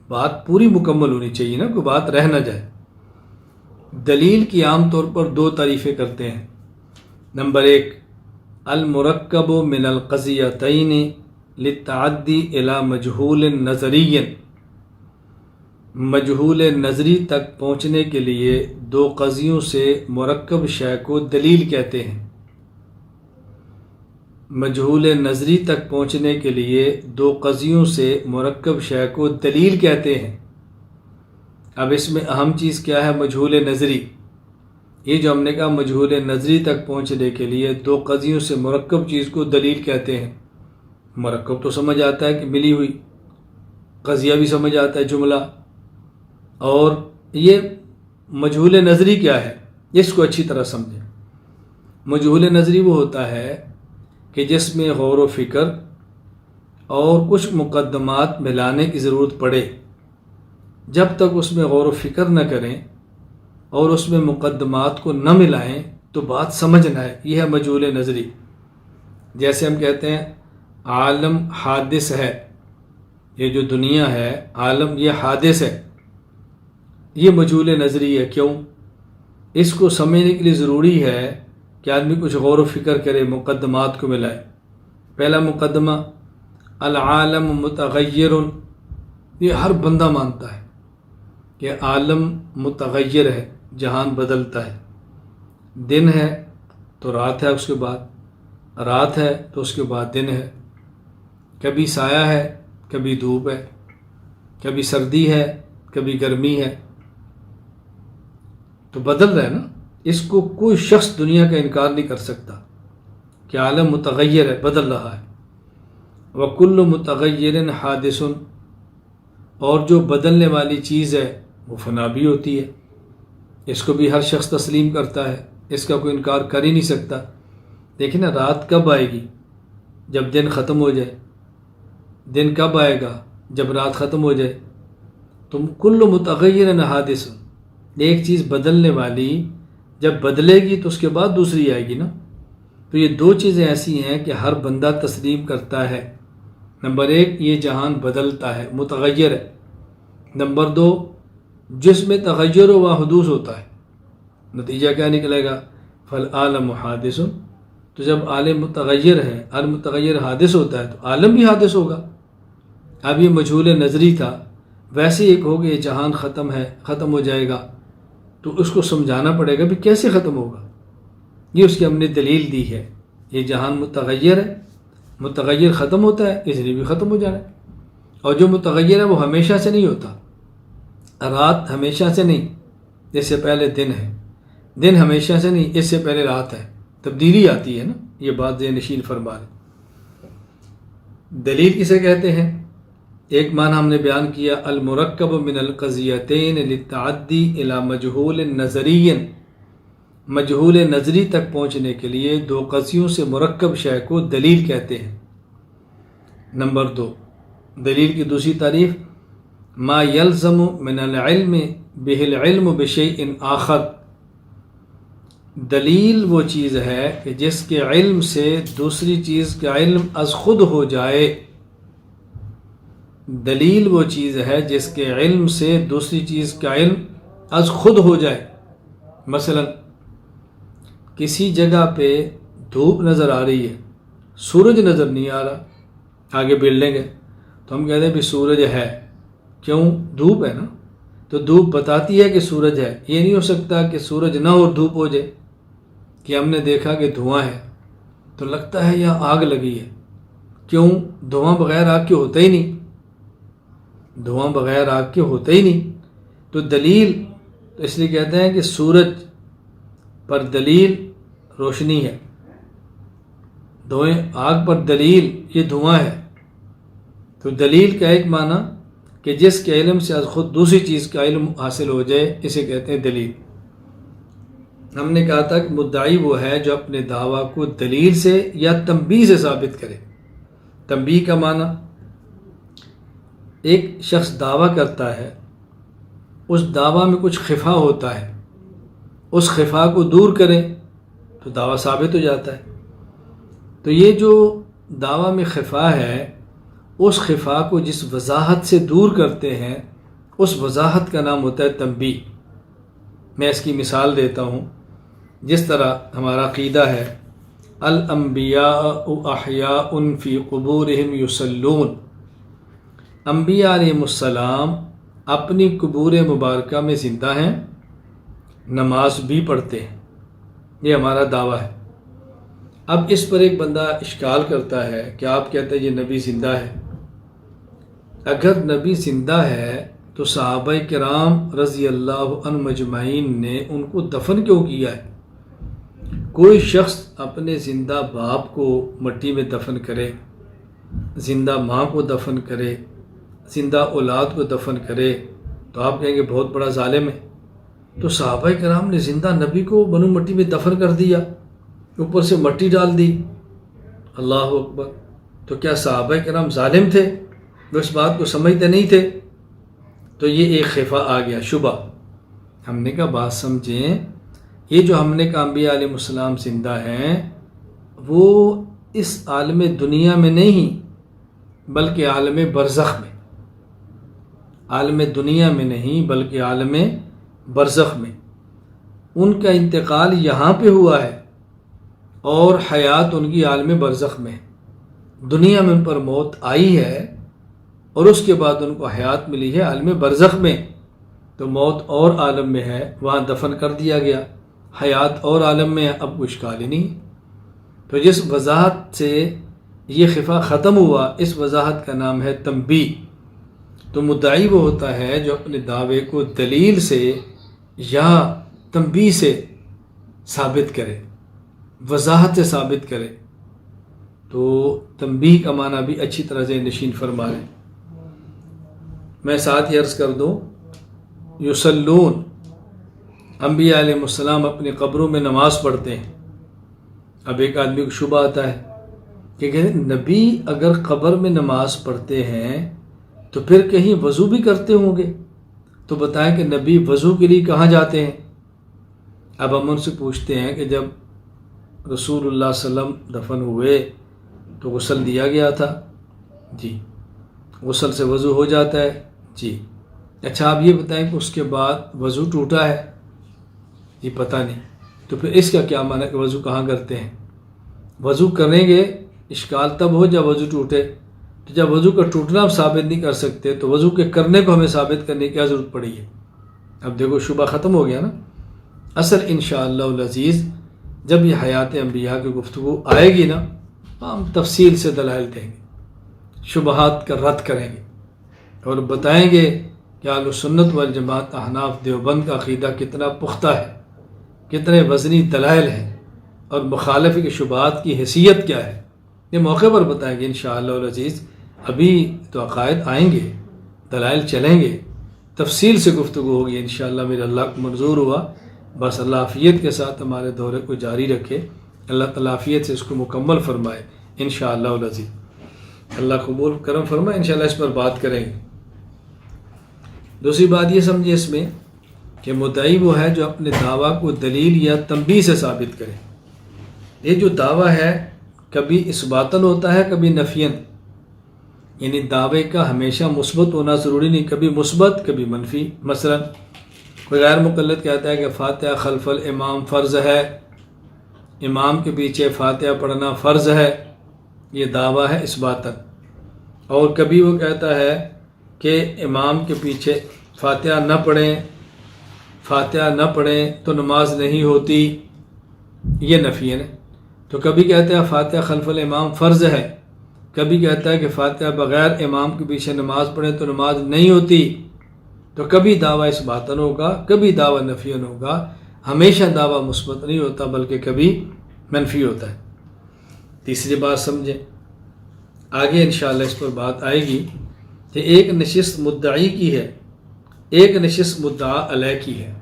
بات پوری مکمل ہونی چاہیے نا، کوئی بات رہ نہ جائے. دلیل کی عام طور پر 2 تعریفیں کرتے ہیں. نمبر 1 المرکب من القضیتین للتعدی الی مجہول نظری. مجہول نظری تک پہنچنے کے لیے 2 قضیوں سے مرکب شے کو دلیل کہتے ہیں. مجہول نظری تک پہنچنے کے لیے 2 قضیوں سے مرکب شے کو دلیل کہتے ہیں. اب اس میں اہم چیز کیا ہے؟ مجہول نظری. یہ جو ہم نے کہا مجہول نظری تک پہنچنے کے لیے 2 قضیوں سے مرکب چیز کو دلیل کہتے ہیں. مرکب تو سمجھ آتا ہے کہ ملی ہوئی، قضیہ بھی سمجھ آتا ہے جملہ. اور یہ مجہول نظری کیا ہے اس کو اچھی طرح سمجھیں. مجہول نظری وہ ہوتا ہے کہ جس میں غور و فکر اور کچھ مقدمات ملانے کی ضرورت پڑے. جب تک اس میں غور و فکر نہ کریں اور اس میں مقدمات کو نہ ملائیں تو بات سمجھ نہ آئے. یہ ہے مجہول نظری. جیسے ہم کہتے ہیں عالم حادث ہے، یہ جو دنیا ہے عالم یہ حادث ہے. یہ مجہول نظری ہے. کیوں؟ اس کو سمجھنے کے لیے ضروری ہے کہ آدمی کچھ غور و فکر کرے، مقدمات کو ملائے. پہلا مقدمہ العالم متغیر. یہ ہر بندہ مانتا ہے کہ عالم متغیر ہے، جہان بدلتا ہے. دن ہے تو رات ہے، اس کے بعد رات ہے تو اس کے بعد دن ہے. کبھی سایہ ہے، کبھی دھوپ ہے، کبھی سردی ہے، کبھی گرمی ہے. تو بدل رہا ہے نا. اس کو کوئی شخص دنیا کا انکار نہیں کر سکتا کہ عالم متغیر ہے، بدل رہا ہے. وَكُلُّ مُتَغَيِّرٍ حَادِثٌ. اور جو بدلنے والی چیز ہے وہ فنا بھی ہوتی ہے. اس کو بھی ہر شخص تسلیم کرتا ہے، اس کا کوئی انکار کر ہی نہیں سکتا. دیکھیں نا، رات کب آئے گی؟ جب دن ختم ہو جائے. دن کب آئے گا؟ جب رات ختم ہو جائے. تم کل متغیر حادث. ایک چیز بدلنے والی جب بدلے گی تو اس کے بعد دوسری آئے گی نا. تو یہ 2 چیزیں ایسی ہیں کہ ہر بندہ تسلیم کرتا ہے. نمبر 1 یہ جہان بدلتا ہے، متغیر ہے. نمبر 2 جس میں تغیر و حدوث ہوتا ہے. نتیجہ کیا نکلے گا؟ فالعالم حادث. تو جب عالم متغیر ہے، المتغیر حادث ہوتا ہے تو عالم بھی حادث ہوگا. اب یہ مجہول نظری تھا. ویسے ایک ہو گیا جہان ختم ہے، ختم ہو جائے گا، تو اس کو سمجھانا پڑے گا بھی کیسے ختم ہوگا. یہ اس کی ہم نے دلیل دی ہے. یہ جہان متغیر ہے، متغیر ختم ہوتا ہے، اس لیے بھی ختم ہو جانا ہے. اور جو متغیر ہے وہ ہمیشہ سے نہیں ہوتا. رات ہمیشہ سے نہیں، اس سے پہلے دن ہے. دن ہمیشہ سے نہیں، اس سے پہلے رات ہے. تبدیلی آتی ہے نا، یہ بات ذہن نشین فرما لیں۔ دلیل کسے کہتے ہیں؟ ایک معنی ہم نے بیان کیا، المرکب من القضیتین للتعدی الی مجہول نظری، مجہول نظری تک پہنچنے کے لیے دو قضیوں سے مرکب شے کو دلیل کہتے ہیں۔ نمبر 2، دلیل کی دوسری تعریف، ما یلزم من العلم بہ العلم بشیء آخر، دلیل وہ چیز ہے کہ جس کے علم سے دوسری چیز کا علم از خود ہو جائے، دلیل وہ چیز ہے جس کے علم سے دوسری چیز کا علم از خود ہو جائے۔ مثلا کسی جگہ پہ دھوپ نظر آ رہی ہے، سورج نظر نہیں آ رہا، آگے بلڈنگ ہے، تو ہم کہتے ہیں بھی سورج ہے، کیوں؟ دھوپ ہے نا، تو دھوپ بتاتی ہے کہ سورج ہے۔ یہ نہیں ہو سکتا کہ سورج نہ اور دھوپ ہو جائے، کہ ہم نے دیکھا کہ دھواں ہے تو لگتا ہے یہاں آگ لگی ہے، کیوں؟ دھواں بغیر آگ کے ہوتا ہی نہیں، دھواں بغیر آگ کے ہوتا ہی نہیں۔ تو دلیل تو اس لیے کہتے ہیں کہ سورج پر دلیل روشنی ہے، آگ پر دلیل یہ دھواں ہے۔ تو دلیل کا ایک معنی کہ جس کے علم سے از خود دوسری چیز کا علم حاصل ہو جائے، اسے کہتے ہیں دلیل۔ ہم نے کہا تھا کہ مدعی وہ ہے جو اپنے دعویٰ کو دلیل سے یا تنبیہ سے ثابت کرے۔ تنبیہ کا معنی، ایک شخص دعویٰ کرتا ہے، اس دعویٰ میں کچھ خفا ہوتا ہے، اس خفا کو دور کریں تو دعویٰ ثابت ہو جاتا ہے۔ تو یہ جو دعویٰ میں خفا ہے، اس خفا کو جس وضاحت سے دور کرتے ہیں، اس وضاحت کا نام ہوتا ہے تنبیہ۔ میں اس کی مثال دیتا ہوں، جس طرح ہمارا عقیدہ ہے، الانبیاء احیاء فی قبورہم یصلون، انبیاء علیہ السلام اپنی قبور مبارکہ میں زندہ ہیں، نماز بھی پڑھتے ہیں، یہ ہمارا دعویٰ ہے۔ اب اس پر ایک بندہ اشکال کرتا ہے کہ آپ کہتے ہیں یہ نبی زندہ ہے، اگر نبی زندہ ہے تو صحابہ کرام رضی اللہ عنہ مجمعین نے ان کو دفن کیوں کیا ہے؟ کوئی شخص اپنے زندہ باپ کو مٹی میں دفن کرے، زندہ ماں کو دفن کرے، زندہ اولاد کو دفن کرے تو آپ کہیں گے بہت بڑا ظالم ہے۔ تو صحابہ کرام نے زندہ نبی کو بنو مٹی میں دفن کر دیا، اوپر سے مٹی ڈال دی، اللہ اکبر۔ تو کیا صحابہ کرام ظالم تھے؟ وہ اس بات کو سمجھتے نہیں تھے؟ تو یہ ایک خفا آ گیا، شبہ۔ ہم نے کہا بات سمجھیں، یہ جو ہم نے کہا انبیاء علیہ السلام زندہ ہیں، وہ اس عالم دنیا میں نہیں بلکہ عالم برزخ میں، عالم دنیا میں نہیں بلکہ عالم برزخ میں ان کا انتقال یہاں پہ ہوا ہے، اور حیات ان کی عالم برزخ میں۔ دنیا میں ان پر موت آئی ہے اور اس کے بعد ان کو حیات ملی ہے عالم برزخ میں، تو موت اور عالم میں ہے، وہاں دفن کر دیا گیا، حیات اور عالم میں ہے، اب کوئی اشکال ہی نہیں۔ تو جس وضاحت سے یہ خفا ختم ہوا، اس وضاحت کا نام ہے تنبیہ۔ تو مدعی وہ ہوتا ہے جو اپنے دعوے کو دلیل سے یا تنبیہ سے ثابت کرے، وضاحت سے ثابت کرے۔ تو تنبیہ کا معنی بھی اچھی طرح سے نشین فرما لیں۔ میں ساتھ ہی عرض کر دوں، یصلون، انبیاء علیہ السلام اپنی قبروں میں نماز پڑھتے ہیں۔ اب ایک آدمی کو شبہ آتا ہے کہ نبی اگر قبر میں نماز پڑھتے ہیں تو پھر کہیں وضو بھی کرتے ہوں گے، تو بتائیں کہ نبی وضو کے لیے کہاں جاتے ہیں؟ اب ہم ان سے پوچھتے ہیں کہ جب رسول اللہ صلی اللہ علیہ وسلم دفن ہوئے تو غسل دیا گیا تھا؟ جی۔ غسل سے وضو ہو جاتا ہے؟ جی۔ اچھا آپ یہ بتائیں کہ اس کے بعد وضو ٹوٹا ہے؟ جی پتہ نہیں۔ تو پھر اس کا کیا معنی کہ وضو کہاں کرتے ہیں؟ وضو کریں گے، اشکال تب ہو جب وضو ٹوٹے، تو جب وضو کا ٹوٹنا ہم ثابت نہیں کر سکتے تو وضو کے کرنے کو ہمیں ثابت کرنے کی کیا ضرورت پڑی ہے؟ اب دیکھو شبہ ختم ہو گیا نا۔ اصل انشاءاللہ العزیز جب یہ حیات انبیاء کی گفتگو آئے گی نا، ہم تفصیل سے دلائل دیں گے، شبہات کا رد کریں گے اور بتائیں گے کہ اہل سنت والجماعت احناف دیوبند کا عقیدہ کتنا پختہ ہے، کتنے وزنی دلائل ہیں اور مخالف کے شبہات کی حیثیت کیا ہے، یہ موقع پر بتائیں گے انشاءاللہ العزیز۔ ابھی تو عقائد آئیں گے، دلائل چلیں گے، تفصیل سے گفتگو ہوگی انشاءاللہ، میرا اللہ کو منظور ہوا۔ بس اللہ عافیت کے ساتھ ہمارے دورے کو جاری رکھے، اللہ تعالیٰ عافیت سے اس کو مکمل فرمائے انشاءاللہ العزیز۔ اللہ قبول کرم فرمائے، انشاءاللہ اس پر بات کریں گے۔ دوسری بات یہ سمجھے اس میں کہ مدعی وہ ہے جو اپنے دعویٰ کو دلیل یا تنبیہ سے ثابت کرے۔ یہ جو دعویٰ ہے کبھی اثباتاً ہوتا ہے، کبھی نفیاً، یعنی دعوے کا ہمیشہ مثبت ہونا ضروری نہیں، کبھی مثبت کبھی منفی۔ مثلا کوئی غیر مقلد کہتا ہے کہ فاتحہ خلف الامام فرض ہے، امام کے پیچھے فاتحہ پڑھنا فرض ہے، یہ دعویٰ ہے اثباتاً۔ اور کبھی وہ کہتا ہے کہ امام کے پیچھے فاتحہ نہ پڑھیں تو نماز نہیں ہوتی، یہ نفی ہے۔ تو کبھی کہتا ہے فاتحہ خلف الامام فرض ہے، کبھی کہتا ہے کہ فاتحہ بغیر امام کے پیچھے نماز پڑھیں تو نماز نہیں ہوتی۔ تو کبھی دعویٰ اثباتاً ہوگا، کبھی دعویٰ نفیاً ہوگا، ہمیشہ دعویٰ مثبت نہیں ہوتا بلکہ کبھی منفی ہوتا ہے۔ تیسری بات سمجھیں، آگے انشاءاللہ اس پر بات آئے گی کہ ایک نشست مدعی کی ہے، ایک نشست مدعا علیہ کی ہے،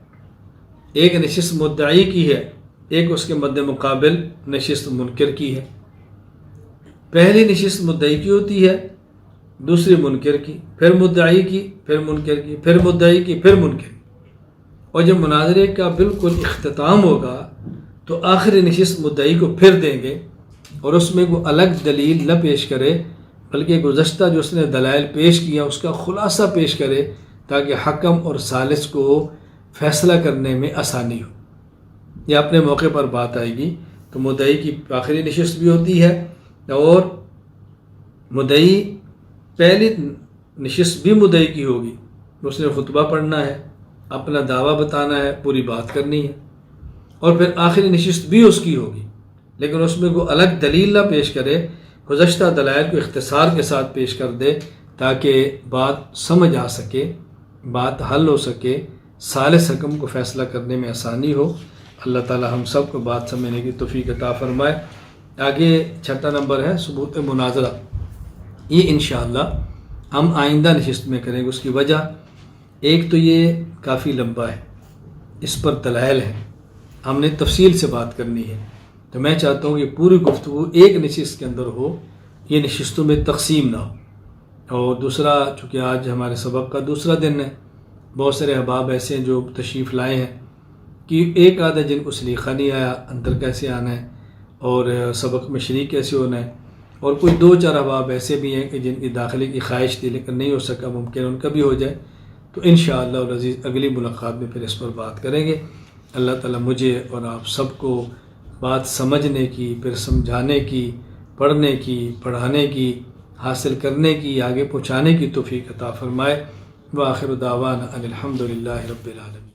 ایک نشست مدعی کی ہے، ایک اس کے مد مقابل نشست منکر کی ہے۔ پہلی نشست مدعی کی ہوتی ہے، دوسری منکر کی، پھر مدعی کی، پھر منکر کی، پھر مدعی کی، پھر منکر کی۔ اور جب مناظرے کا بالکل اختتام ہوگا تو آخری نشست مدعی کو پھر دیں گے، اور اس میں وہ الگ دلیل نہ پیش کرے بلکہ گزشتہ جو اس نے دلائل پیش کیا اس کا خلاصہ پیش کرے تاکہ حکم اور ثالث کو فیصلہ کرنے میں آسانی ہو۔ یہ اپنے موقع پر بات آئے گی۔ تو مدعی کی آخری نشست بھی ہوتی ہے، اور مدعی پہلی نشست بھی مدعی کی ہوگی، اس نے خطبہ پڑھنا ہے، اپنا دعویٰ بتانا ہے، پوری بات کرنی ہے، اور پھر آخری نشست بھی اس کی ہوگی، لیکن اس میں وہ الگ دلیل نہ پیش کرے، گزشتہ دلائل کو اختصار کے ساتھ پیش کر دے تاکہ بات سمجھ آ سکے، بات حل ہو سکے، ثالث حکم کو فیصلہ کرنے میں آسانی ہو۔ اللہ تعالی ہم سب کو بات سمجھنے کی توفیق عطا فرمائے۔ آگے چھٹا نمبر ہے ثبوت مناظرہ۔ یہ انشاءاللہ ہم آئندہ نشست میں کریں گے۔ اس کی وجہ ایک تو یہ کافی لمبا ہے، اس پر دلائل ہیں، ہم نے تفصیل سے بات کرنی ہے، تو میں چاہتا ہوں کہ پوری گفتگو ایک نشست کے اندر ہو، یہ نشستوں میں تقسیم نہ ہو۔ اور دوسرا، چونکہ آج ہمارے سبق کا دوسرا دن ہے، بہت سارے احباب ایسے ہیں جو تشریف لائے ہیں کہ ایک آدھا جن کو سلیقہ نہیں آیا اندر کیسے آنا ہے اور سبق میں شریک کیسے ہونا ہے، اور کوئی دو چار احباب ایسے بھی ہیں کہ جن کی داخلے کی خواہش تھی لیکن نہیں ہو سکا، ممکن ان کا بھی ہو جائے۔ تو انشاءاللہ العزیز اگلی ملاقات میں پھر اس پر بات کریں گے۔ اللہ تعالیٰ مجھے اور آپ سب کو بات سمجھنے کی، پھر سمجھانے کی، پڑھنے کی، پڑھانے کی، حاصل کرنے کی، آگے پہنچانے کی توفیق عطا فرمائے۔ وآخر دعوانا ان الحمد للہ رب العالمین۔